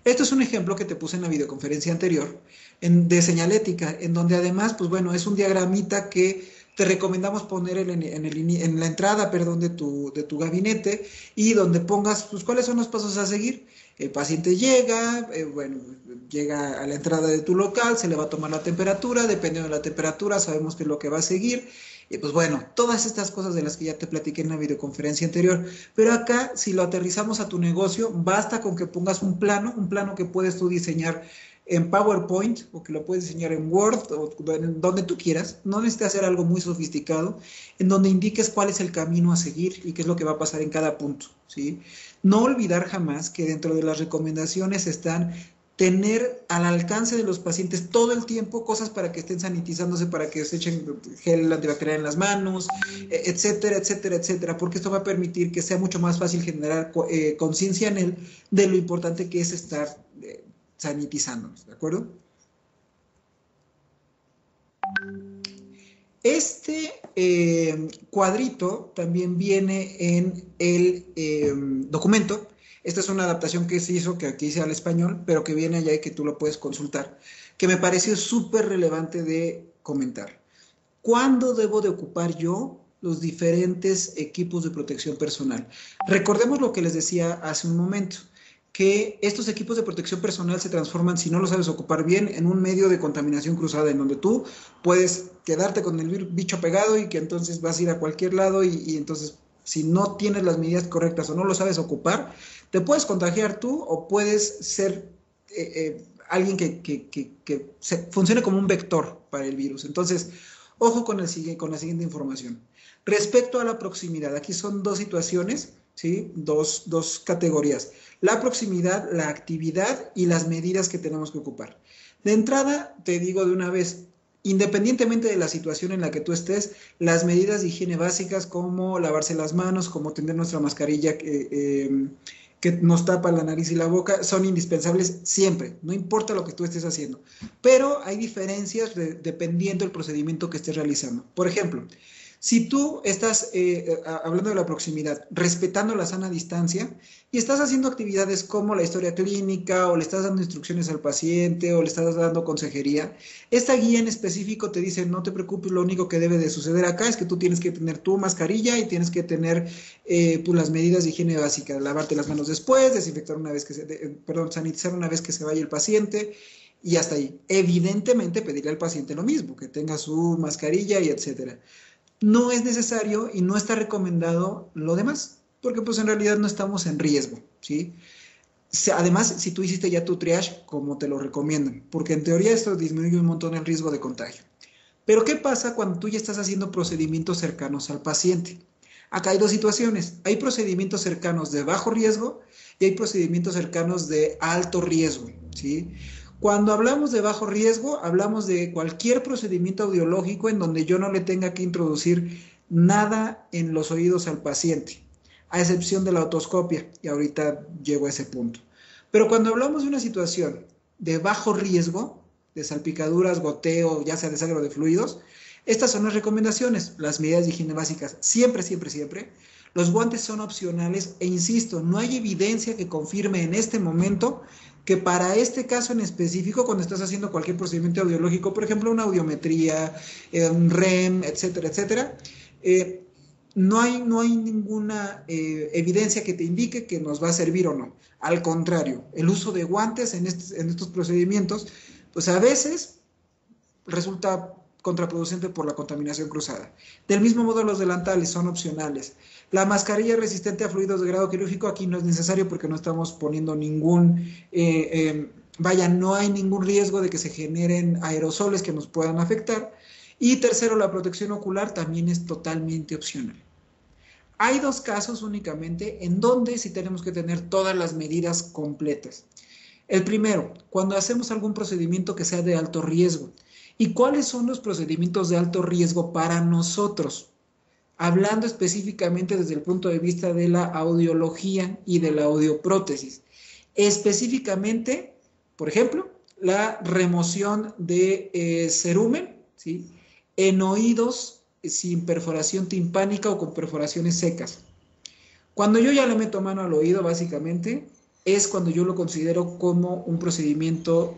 Esto es un ejemplo que te puse en la videoconferencia anterior de señalética, en donde además, pues bueno, es un diagramita que te recomendamos poner en la entrada, perdón, de tu gabinete y donde pongas, pues, cuáles son los pasos a seguir. El paciente llega, bueno, llega a la entrada de tu local, se le va a tomar la temperatura, dependiendo de la temperatura sabemos qué es lo que va a seguir. Y pues bueno, todas estas cosas de las que ya te platiqué en la videoconferencia anterior. Pero acá, si lo aterrizamos a tu negocio, basta con que pongas un plano que puedes tú diseñar en PowerPoint o que lo puedes diseñar en Word o en donde tú quieras. No necesitas hacer algo muy sofisticado, en donde indiques cuál es el camino a seguir y qué es lo que va a pasar en cada punto, ¿sí? No olvidar jamás que dentro de las recomendaciones están tener al alcance de los pacientes todo el tiempo cosas para que estén sanitizándose, para que se echen gel antibacterial en las manos, etcétera, etcétera, etcétera, porque esto va a permitir que sea mucho más fácil generar conciencia en él de lo importante que es estar sanitizándonos, ¿de acuerdo? Este cuadrito también viene en el documento. Esta es una adaptación que se hizo, que aquí hice al español, pero que viene allá y que tú lo puedes consultar, que me pareció súper relevante de comentar. ¿Cuándo debo de ocupar yo los diferentes equipos de protección personal? Recordemos lo que les decía hace un momento, que estos equipos de protección personal se transforman, si no lo sabes ocupar bien, en un medio de contaminación cruzada, en donde tú puedes quedarte con el bicho pegado y que entonces vas a ir a cualquier lado y entonces si no tienes las medidas correctas o no lo sabes ocupar, te puedes contagiar tú o puedes ser alguien que funcione como un vector para el virus. Entonces, ojo con la siguiente información. Respecto a la proximidad, aquí son dos situaciones, ¿sí? Dos categorías. La proximidad, la actividad y las medidas que tenemos que ocupar. De entrada, te digo de una vez, independientemente de la situación en la que tú estés, las medidas de higiene básicas como lavarse las manos, como tener nuestra mascarilla que nos tapa la nariz y la boca, son indispensables siempre, no importa lo que tú estés haciendo. Pero hay diferencias dependiendo del procedimiento que estés realizando. Por ejemplo, si tú estás hablando de la proximidad, respetando la sana distancia y estás haciendo actividades como la historia clínica o le estás dando instrucciones al paciente o le estás dando consejería, esta guía en específico te dice no te preocupes, lo único que debe de suceder acá es que tú tienes que tener tu mascarilla y tienes que tener pues, las medidas de higiene básica, lavarte las manos después, desinfectar una vez sanitizar una vez que se vaya el paciente y hasta ahí. Evidentemente pedirle al paciente lo mismo, que tenga su mascarilla y etcétera. No es necesario y no está recomendado lo demás, porque pues en realidad no estamos en riesgo, ¿sí? Además, si tú hiciste ya tu triage, como te lo recomiendan, porque en teoría esto disminuye un montón el riesgo de contagio. Pero ¿qué pasa cuando tú ya estás haciendo procedimientos cercanos al paciente? Acá hay dos situaciones. Hay procedimientos cercanos de bajo riesgo y hay procedimientos cercanos de alto riesgo, ¿sí? Cuando hablamos de bajo riesgo, hablamos de cualquier procedimiento audiológico en donde yo no le tenga que introducir nada en los oídos al paciente, a excepción de la otoscopia, y ahorita llego a ese punto. Pero cuando hablamos de una situación de bajo riesgo, de salpicaduras, goteo, ya sea de sangre o de fluidos, estas son las recomendaciones, las medidas de higiene básicas, siempre, siempre, siempre. Los guantes son opcionales e insisto, no hay evidencia que confirme en este momento que para este caso en específico, cuando estás haciendo cualquier procedimiento audiológico, por ejemplo, una audiometría, un REM, etcétera, etcétera, no hay ninguna evidencia que te indique que nos va a servir o no. Al contrario, el uso de guantes en estos procedimientos, pues a veces resulta contraproducente por la contaminación cruzada. Del mismo modo, los delantales son opcionales. La mascarilla resistente a fluidos de grado quirúrgico aquí no es necesario porque no estamos poniendo no hay ningún riesgo de que se generen aerosoles que nos puedan afectar. Y tercero, la protección ocular también es totalmente opcional. Hay dos casos únicamente en donde sí tenemos que tener todas las medidas completas. El primero, cuando hacemos algún procedimiento que sea de alto riesgo. ¿Y cuáles son los procedimientos de alto riesgo para nosotros? Hablando específicamente desde el punto de vista de la audiología y de la audioprótesis. Específicamente, por ejemplo, la remoción de cerumen, ¿sí?, en oídos sin perforación timpánica o con perforaciones secas. Cuando yo ya le meto mano al oído, básicamente, es cuando yo lo considero como un procedimiento,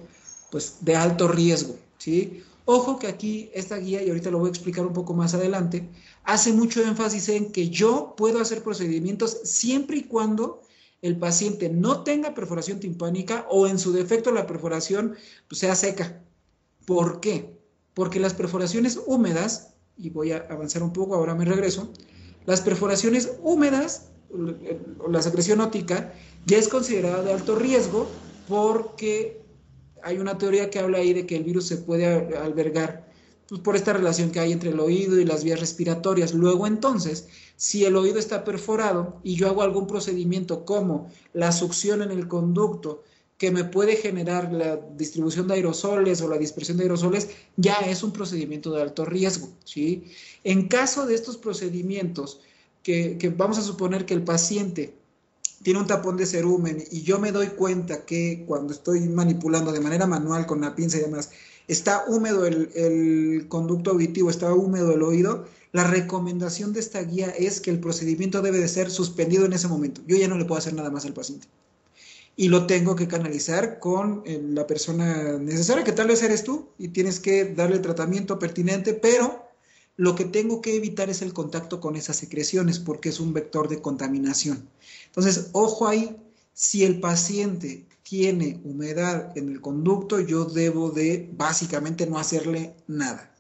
pues, de alto riesgo, ¿sí? Ojo que aquí esta guía, y ahorita lo voy a explicar un poco más adelante, hace mucho énfasis en que yo puedo hacer procedimientos siempre y cuando el paciente no tenga perforación timpánica o en su defecto la perforación pues, sea seca. ¿Por qué? Porque las perforaciones húmedas, y voy a avanzar un poco, ahora me regreso, las perforaciones húmedas, la secreción óptica, ya es considerada de alto riesgo porque hay una teoría que habla ahí de que el virus se puede albergar pues, por esta relación que hay entre el oído y las vías respiratorias. Luego entonces, si el oído está perforado y yo hago algún procedimiento como la succión en el conducto, que me puede generar la distribución de aerosoles o la dispersión de aerosoles, ya es un procedimiento de alto riesgo, ¿sí? En caso de estos procedimientos, que vamos a suponer que el paciente tiene un tapón de cerumen y yo me doy cuenta que cuando estoy manipulando de manera manual con la pinza y demás, está húmedo el conducto auditivo, está húmedo el oído, la recomendación de esta guía es que el procedimiento debe de ser suspendido en ese momento. Yo ya no le puedo hacer nada más al paciente. Y lo tengo que canalizar con la persona necesaria, que tal vez eres tú, y tienes que darle el tratamiento pertinente, pero lo que tengo que evitar es el contacto con esas secreciones, porque es un vector de contaminación. Entonces, ojo ahí, si el paciente tiene humedad en el conducto, yo debo de básicamente no hacerle nada.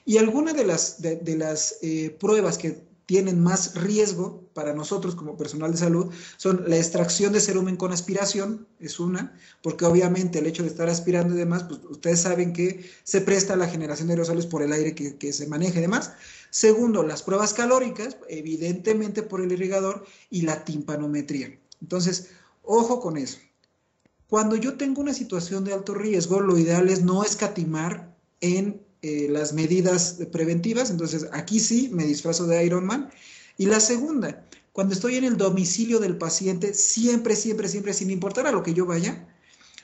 Y algunas de las pruebas que tienen más riesgo para nosotros como personal de salud son la extracción de cerumen con aspiración, es una, porque obviamente el hecho de estar aspirando y demás, pues ustedes saben que se presta a la generación de aerosoles por el aire que se maneja y demás. Segundo, las pruebas calóricas, evidentemente por el irrigador, y la timpanometría. Entonces, ojo con eso. Cuando yo tengo una situación de alto riesgo, lo ideal es no escatimar en las medidas preventivas. Entonces, aquí sí me disfrazo de Iron Man. Y la segunda, cuando estoy en el domicilio del paciente, siempre, siempre, siempre, sin importar a lo que yo vaya,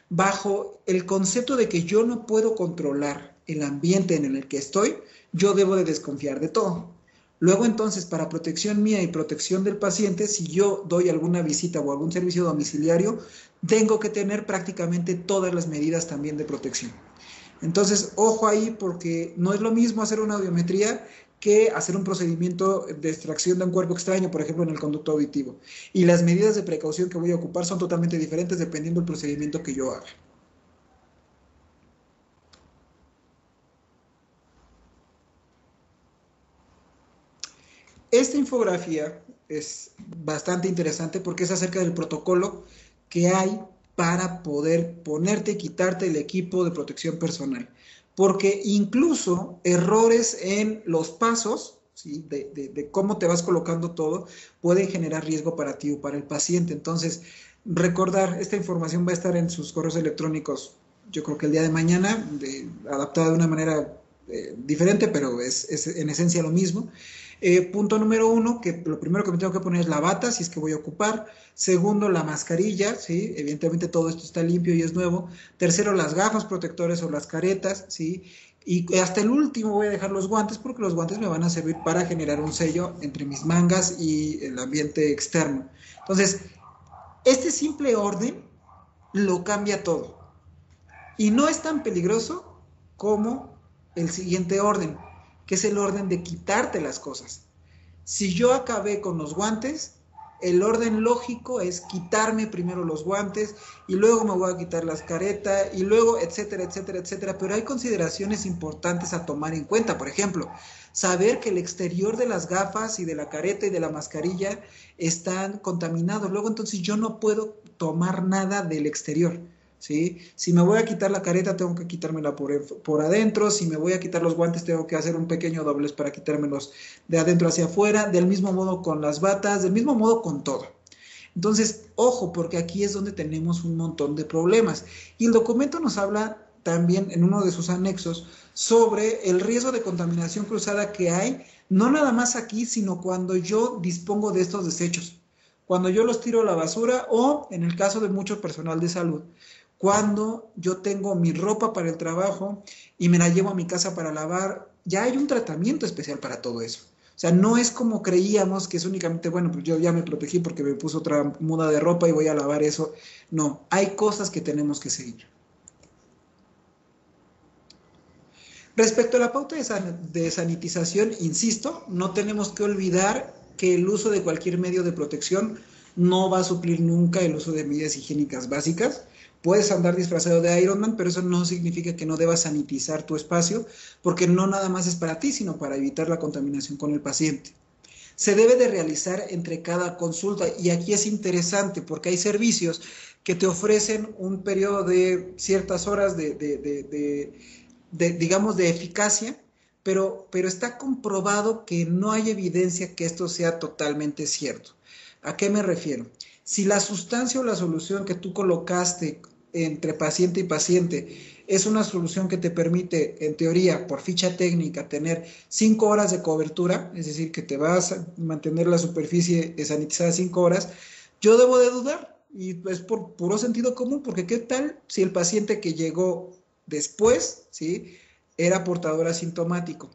bajo el concepto de que yo no puedo controlar el ambiente en el que estoy, yo debo de desconfiar de todo. Luego entonces, para protección mía y protección del paciente, si yo doy alguna visita o algún servicio domiciliario, tengo que tener prácticamente todas las medidas también de protección. Entonces, ojo ahí porque no es lo mismo hacer una audiometría que hacer un procedimiento de extracción de un cuerpo extraño, por ejemplo, en el conducto auditivo. Y las medidas de precaución que voy a ocupar son totalmente diferentes dependiendo del procedimiento que yo haga. Esta infografía es bastante interesante porque es acerca del protocolo que hay para poder ponerte y quitarte el equipo de protección personal. Porque incluso errores en los pasos, ¿sí? de cómo te vas colocando todo, pueden generar riesgo para ti o para el paciente. Entonces, recordar, esta información va a estar en sus correos electrónicos, yo creo que el día de mañana, adaptada de una manera diferente, pero es en esencia lo mismo. Punto número 1, que lo primero que me tengo que poner es la bata, si es que voy a ocupar. Segundo, la mascarilla, ¿sí? Evidentemente todo esto está limpio y es nuevo. Tercero, las gafas protectores o las caretas, ¿sí? Y hasta el último voy a dejar los guantes, porque los guantes me van a servir para generar un sello entre mis mangas y el ambiente externo. Entonces, este simple orden lo cambia todo. Y no es tan peligroso como el siguiente orden, que es el orden de quitarte las cosas. Si yo acabé con los guantes, el orden lógico es quitarme primero los guantes y luego me voy a quitar las caretas y luego etcétera, etcétera, etcétera. Pero hay consideraciones importantes a tomar en cuenta. Por ejemplo, saber que el exterior de las gafas y de la careta y de la mascarilla están contaminados. Luego entonces yo no puedo tomar nada del exterior. ¿Sí? Si me voy a quitar la careta, tengo que quitármela por adentro. Si me voy a quitar los guantes, tengo que hacer un pequeño doblez para quitármelos de adentro hacia afuera. Del mismo modo con las batas, del mismo modo con todo. Entonces, ojo, porque aquí es donde tenemos un montón de problemas. Y el documento nos habla también en uno de sus anexos sobre el riesgo de contaminación cruzada que hay, no nada más aquí, sino cuando yo dispongo de estos desechos. Cuando yo los tiro a la basura o, en el caso de mucho personal de salud, cuando yo tengo mi ropa para el trabajo y me la llevo a mi casa para lavar, ya hay un tratamiento especial para todo eso. O sea, no es como creíamos que es únicamente, bueno, pues yo ya me protegí porque me puse otra muda de ropa y voy a lavar eso. No, hay cosas que tenemos que seguir. Respecto a la pauta de sanitización, insisto, no tenemos que olvidar que el uso de cualquier medio de protección no va a suplir nunca el uso de medidas higiénicas básicas. Puedes andar disfrazado de Iron Man, pero eso no significa que no debas sanitizar tu espacio, porque no nada más es para ti, sino para evitar la contaminación con el paciente. Se debe de realizar entre cada consulta, y aquí es interesante porque hay servicios que te ofrecen un periodo de ciertas horas digamos, de eficacia, pero está comprobado que no hay evidencia que esto sea totalmente cierto. ¿A qué me refiero? Si la sustancia o la solución que tú colocaste entre paciente y paciente es una solución que te permite, en teoría, por ficha técnica, tener 5 horas de cobertura, es decir, que te vas a mantener la superficie sanitizada 5 horas, yo debo de dudar, y es por puro sentido común, porque ¿qué tal si el paciente que llegó después, ¿sí?, era portador asintomático?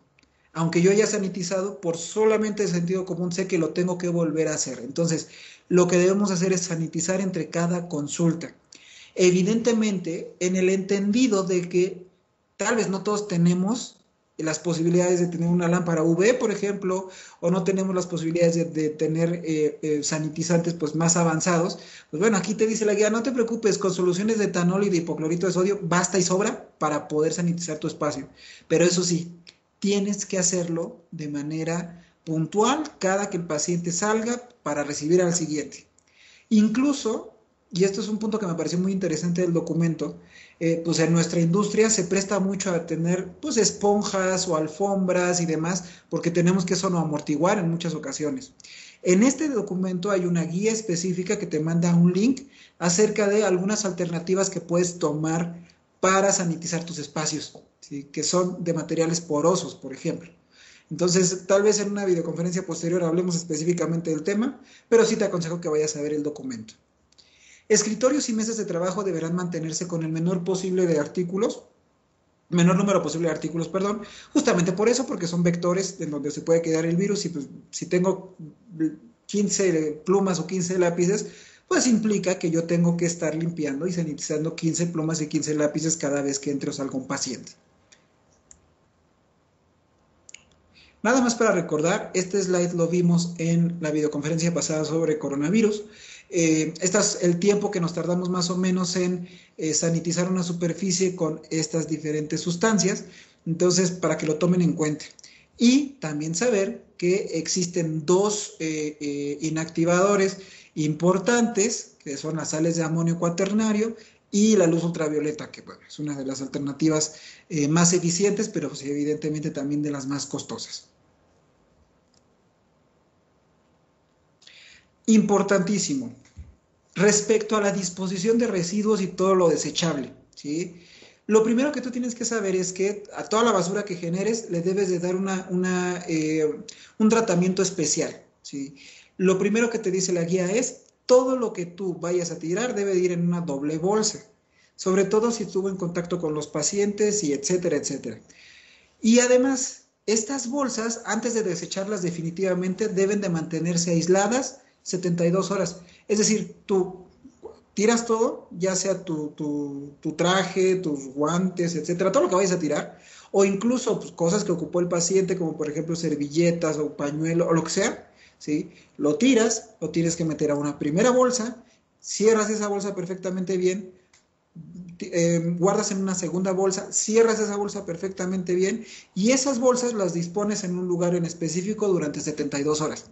Aunque yo haya sanitizado, por solamente el sentido común sé que lo tengo que volver a hacer. Entonces, lo que debemos hacer es sanitizar entre cada consulta. Evidentemente, en el entendido de que tal vez no todos tenemos las posibilidades de tener una lámpara UV, por ejemplo, o no tenemos las posibilidades de tener sanitizantes pues, más avanzados, pues bueno, aquí te dice la guía, no te preocupes, con soluciones de etanol y de hipoclorito de sodio basta y sobra para poder sanitizar tu espacio. Pero eso sí, tienes que hacerlo de manera puntual cada que el paciente salga para recibir al siguiente. Incluso, y esto es un punto que me pareció muy interesante del documento, pues en nuestra industria se presta mucho a tener pues esponjas o alfombras y demás, porque tenemos que eso no amortiguar en muchas ocasiones. En este documento hay una guía específica que te manda un link acerca de algunas alternativas que puedes tomar para sanitizar tus espacios, ¿sí?, que son de materiales porosos, por ejemplo. Entonces, tal vez en una videoconferencia posterior hablemos específicamente del tema, pero sí te aconsejo que vayas a ver el documento. Escritorios y mesas de trabajo deberán mantenerse con el menor número posible de artículos, perdón, justamente por eso, porque son vectores en donde se puede quedar el virus, y pues, si tengo 15 plumas o 15 lápices, pues implica que yo tengo que estar limpiando y sanitizando 15 plumas y 15 lápices cada vez que entre o salga un paciente. Nada más para recordar, este slide lo vimos en la videoconferencia pasada sobre coronavirus. Este es el tiempo que nos tardamos más o menos en sanitizar una superficie con estas diferentes sustancias, entonces para que lo tomen en cuenta. Y también saber que existen dos inactivadores importantes, que son las sales de amonio cuaternario y la luz ultravioleta, que bueno, es una de las alternativas más eficientes, pero pues, evidentemente también de las más costosas. Importantísimo, respecto a la disposición de residuos y todo lo desechable, ¿sí? Lo primero que tú tienes que saber es que a toda la basura que generes le debes de dar un tratamiento especial, ¿sí? Lo primero que te dice la guía es, todo lo que tú vayas a tirar debe de ir en una doble bolsa, sobre todo si estuvo en contacto con los pacientes y etcétera, etcétera. Y además, estas bolsas, antes de desecharlas definitivamente, deben de mantenerse aisladas 72 horas. Es decir, tú tiras todo, ya sea tu traje, tus guantes, etcétera, todo lo que vayas a tirar, o incluso pues, cosas que ocupó el paciente, como por ejemplo servilletas o pañuelo o lo que sea, ¿sí? Lo tiras, lo tienes que meter a una primera bolsa, cierras esa bolsa perfectamente bien, guardas en una segunda bolsa, cierras esa bolsa perfectamente bien y esas bolsas las dispones en un lugar en específico durante 72 horas.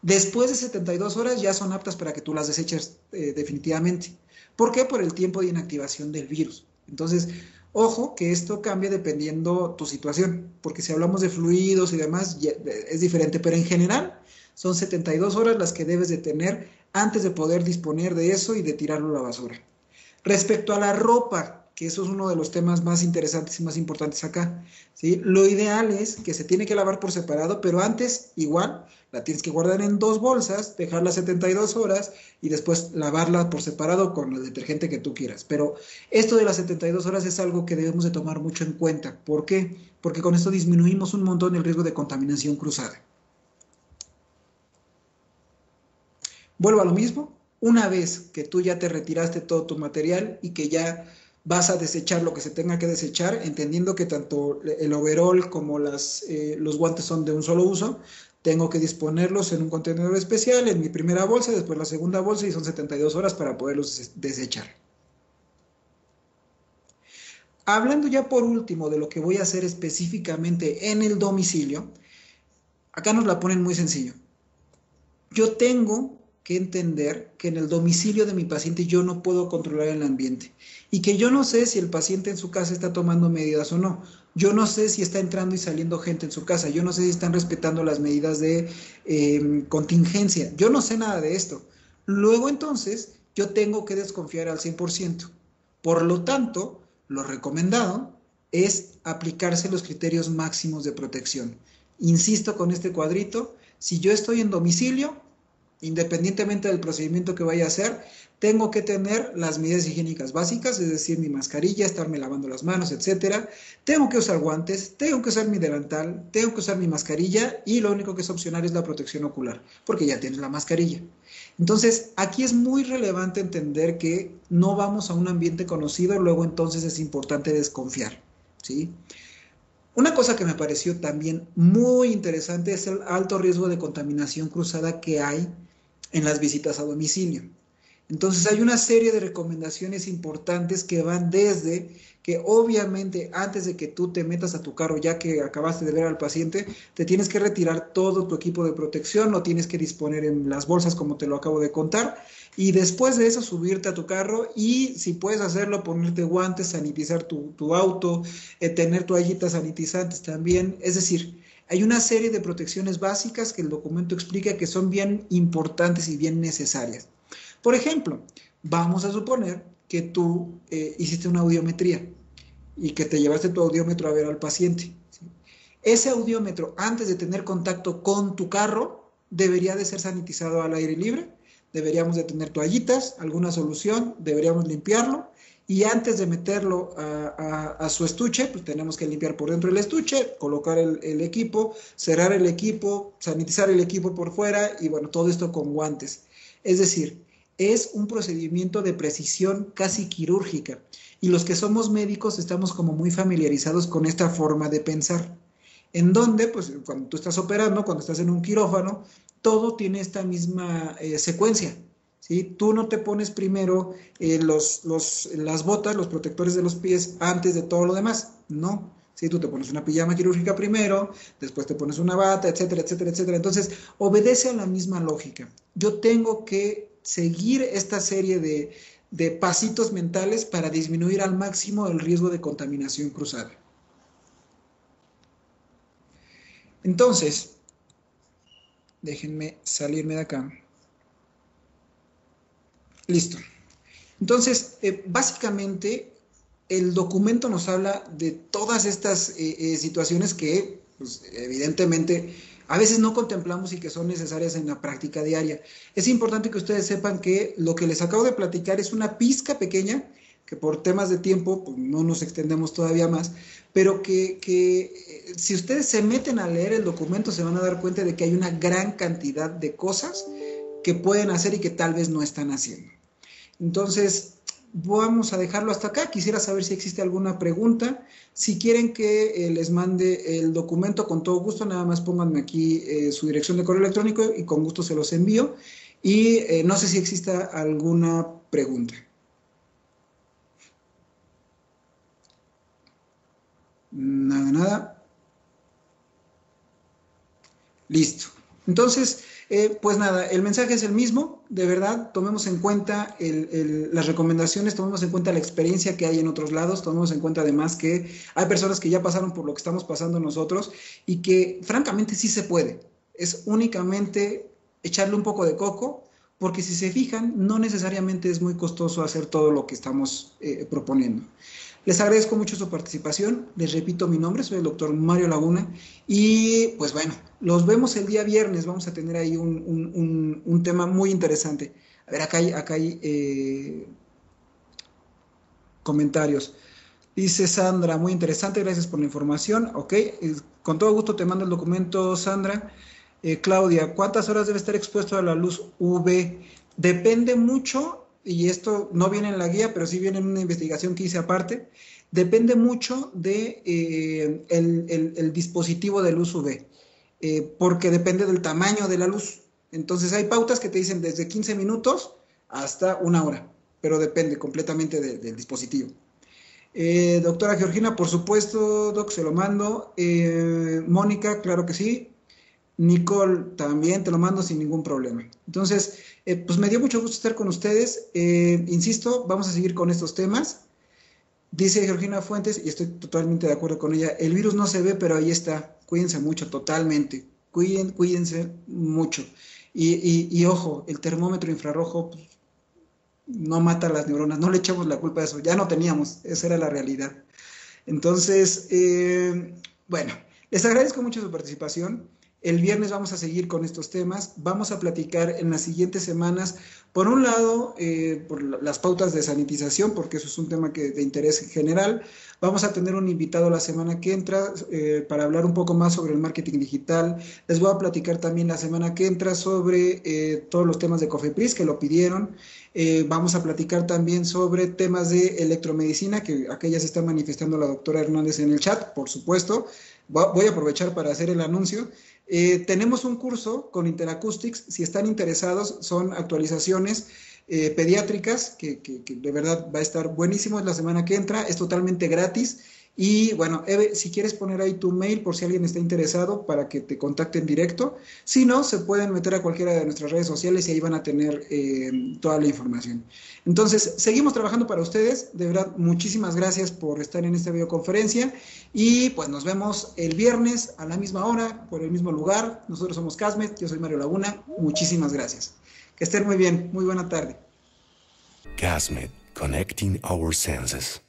Después de 72 horas ya son aptas para que tú las deseches definitivamente. ¿Por qué? Por el tiempo de inactivación del virus. Entonces, ojo que esto cambia dependiendo tu situación, porque si hablamos de fluidos y demás es diferente, pero en general son 72 horas las que debes de tener antes de poder disponer de eso y de tirarlo a la basura. Respecto a la ropa, que eso es uno de los temas más interesantes y más importantes acá, ¿sí? Lo ideal es que se tiene que lavar por separado, pero antes igual la tienes que guardar en dos bolsas, dejarla 72 horas y después lavarla por separado con el detergente que tú quieras. Pero esto de las 72 horas es algo que debemos de tomar mucho en cuenta. ¿Por qué? Porque con esto disminuimos un montón el riesgo de contaminación cruzada. Vuelvo a lo mismo, una vez que tú ya te retiraste todo tu material y que ya vas a desechar lo que se tenga que desechar, entendiendo que tanto el overall como los guantes son de un solo uso, tengo que disponerlos en un contenedor especial, en mi primera bolsa, después la segunda bolsa y son 72 horas para poderlos desechar. Hablando ya por último de lo que voy a hacer específicamente en el domicilio, acá nos la ponen muy sencillo. Yo tengo que entender que en el domicilio de mi paciente yo no puedo controlar el ambiente y que yo no sé si el paciente en su casa está tomando medidas o no. Yo no sé si está entrando y saliendo gente en su casa. Yo no sé si están respetando las medidas de contingencia. Yo no sé nada de esto. Luego entonces yo tengo que desconfiar al 100%. Por lo tanto, lo recomendado es aplicarse los criterios máximos de protección. Insisto con este cuadrito, si yo estoy en domicilio, independientemente del procedimiento que vaya a hacer, tengo que tener las medidas higiénicas básicas, es decir, mi mascarilla, estarme lavando las manos, etcétera. Tengo que usar guantes, tengo que usar mi delantal, tengo que usar mi mascarilla y lo único que es opcional es la protección ocular, porque ya tienes la mascarilla. Entonces, aquí es muy relevante entender que no vamos a un ambiente conocido, luego entonces es importante desconfiar, ¿sí? Una cosa que me pareció también muy interesante es el alto riesgo de contaminación cruzada que hay en las visitas a domicilio. Entonces hay una serie de recomendaciones importantes que van desde que obviamente antes de que tú te metas a tu carro, ya que acabaste de ver al paciente, te tienes que retirar todo tu equipo de protección, lo tienes que disponer en las bolsas como te lo acabo de contar, y después de eso subirte a tu carro y si puedes hacerlo, ponerte guantes, sanitizar tu auto, tener toallitas sanitizantes también, es decir, hay una serie de protecciones básicas que el documento explica que son bien importantes y bien necesarias. Por ejemplo, vamos a suponer que tú hiciste una audiometría y que te llevaste tu audiómetro a ver al paciente, ¿sí? Ese audiómetro, antes de tener contacto con tu carro, debería de ser sanitizado al aire libre, deberíamos de tener toallitas, alguna solución, deberíamos limpiarlo y antes de meterlo a su estuche, pues tenemos que limpiar por dentro el estuche, colocar el equipo, cerrar el equipo, sanitizar el equipo por fuera y bueno, todo esto con guantes. Es decir, es un procedimiento de precisión casi quirúrgica y los que somos médicos estamos como muy familiarizados con esta forma de pensar, en donde pues cuando tú estás operando, cuando estás en un quirófano, todo tiene esta misma secuencia, ¿sí? Tú no te pones primero las botas, los protectores de los pies antes de todo lo demás, no. Sí, tú te pones una pijama quirúrgica primero, después te pones una bata, etcétera, etcétera, etcétera. Entonces, obedece a la misma lógica. Yo tengo que seguir esta serie de pasitos mentales para disminuir al máximo el riesgo de contaminación cruzada. Entonces, déjenme salirme de acá. Listo. Entonces, básicamente, el documento nos habla de todas estas situaciones que, pues, evidentemente, a veces no contemplamos y que son necesarias en la práctica diaria. Es importante que ustedes sepan que lo que les acabo de platicar es una pizca pequeña, que por temas de tiempo pues no nos extendemos todavía más, pero que si ustedes se meten a leer el documento se van a dar cuenta de que hay una gran cantidad de cosas que pueden hacer y que tal vez no están haciendo. Entonces, vamos a dejarlo hasta acá. Quisiera saber si existe alguna pregunta. Si quieren que les mande el documento, con todo gusto, nada más pónganme aquí su dirección de correo electrónico y con gusto se los envío. Y no sé si exista alguna pregunta. Nada. Listo. Entonces, pues nada, el mensaje es el mismo, de verdad, tomemos en cuenta las recomendaciones, tomemos en cuenta la experiencia que hay en otros lados, tomemos en cuenta además que hay personas que ya pasaron por lo que estamos pasando nosotros y que francamente sí se puede, es únicamente echarle un poco de coco, porque si se fijan, no necesariamente es muy costoso hacer todo lo que estamos proponiendo. Les agradezco mucho su participación, les repito mi nombre, soy el doctor Mario Laguna y pues bueno, los vemos el día viernes, vamos a tener ahí un tema muy interesante. A ver, acá hay comentarios. Dice Sandra, muy interesante, gracias por la información. Ok, con todo gusto te mando el documento, Sandra. Claudia, ¿cuántas horas debe estar expuesto a la luz UV? Depende mucho. Y esto no viene en la guía, pero sí viene en una investigación que hice aparte, depende mucho de el dispositivo de luz UV, porque depende del tamaño de la luz. Entonces hay pautas que te dicen desde 15 minutos hasta 1 hora, pero depende completamente del dispositivo. Doctora Georgina, por supuesto, Doc, se lo mando. Mónica, claro que sí. Nicole, también te lo mando sin ningún problema. Entonces, pues me dio mucho gusto estar con ustedes. Insisto, vamos a seguir con estos temas. Dice Georgina Fuentes, y estoy totalmente de acuerdo con ella, el virus no se ve, pero ahí está. Cuídense mucho, totalmente. Cuídense mucho. Y ojo, el termómetro infrarrojo pues, no mata las neuronas, no le echamos la culpa a eso. Ya no teníamos, esa era la realidad. Entonces, bueno, les agradezco mucho su participación. El viernes vamos a seguir con estos temas, vamos a platicar en las siguientes semanas, por un lado, por las pautas de sanitización, porque eso es un tema de interés general. Vamos a tener un invitado la semana que entra para hablar un poco más sobre el marketing digital. Les voy a platicar también la semana que entra sobre todos los temas de COFEPRIS que lo pidieron. Vamos a platicar también sobre temas de electromedicina, que acá ya se está manifestando la doctora Hernández en el chat, por supuesto. Voy a aprovechar para hacer el anuncio. Tenemos un curso con Interacoustics, si están interesados, son actualizaciones pediátricas, que de verdad va a estar buenísimo, es la semana que entra, es totalmente gratis. Y bueno, Eve, si quieres poner ahí tu mail por si alguien está interesado para que te contacten directo. Si no, se pueden meter a cualquiera de nuestras redes sociales y ahí van a tener toda la información. Entonces, seguimos trabajando para ustedes. De verdad, muchísimas gracias por estar en esta videoconferencia. Y pues nos vemos el viernes a la misma hora, por el mismo lugar. Nosotros somos Casmet, yo soy Mario Laguna. Muchísimas gracias. Que estén muy bien. Muy buena tarde. Casmet, connecting our senses.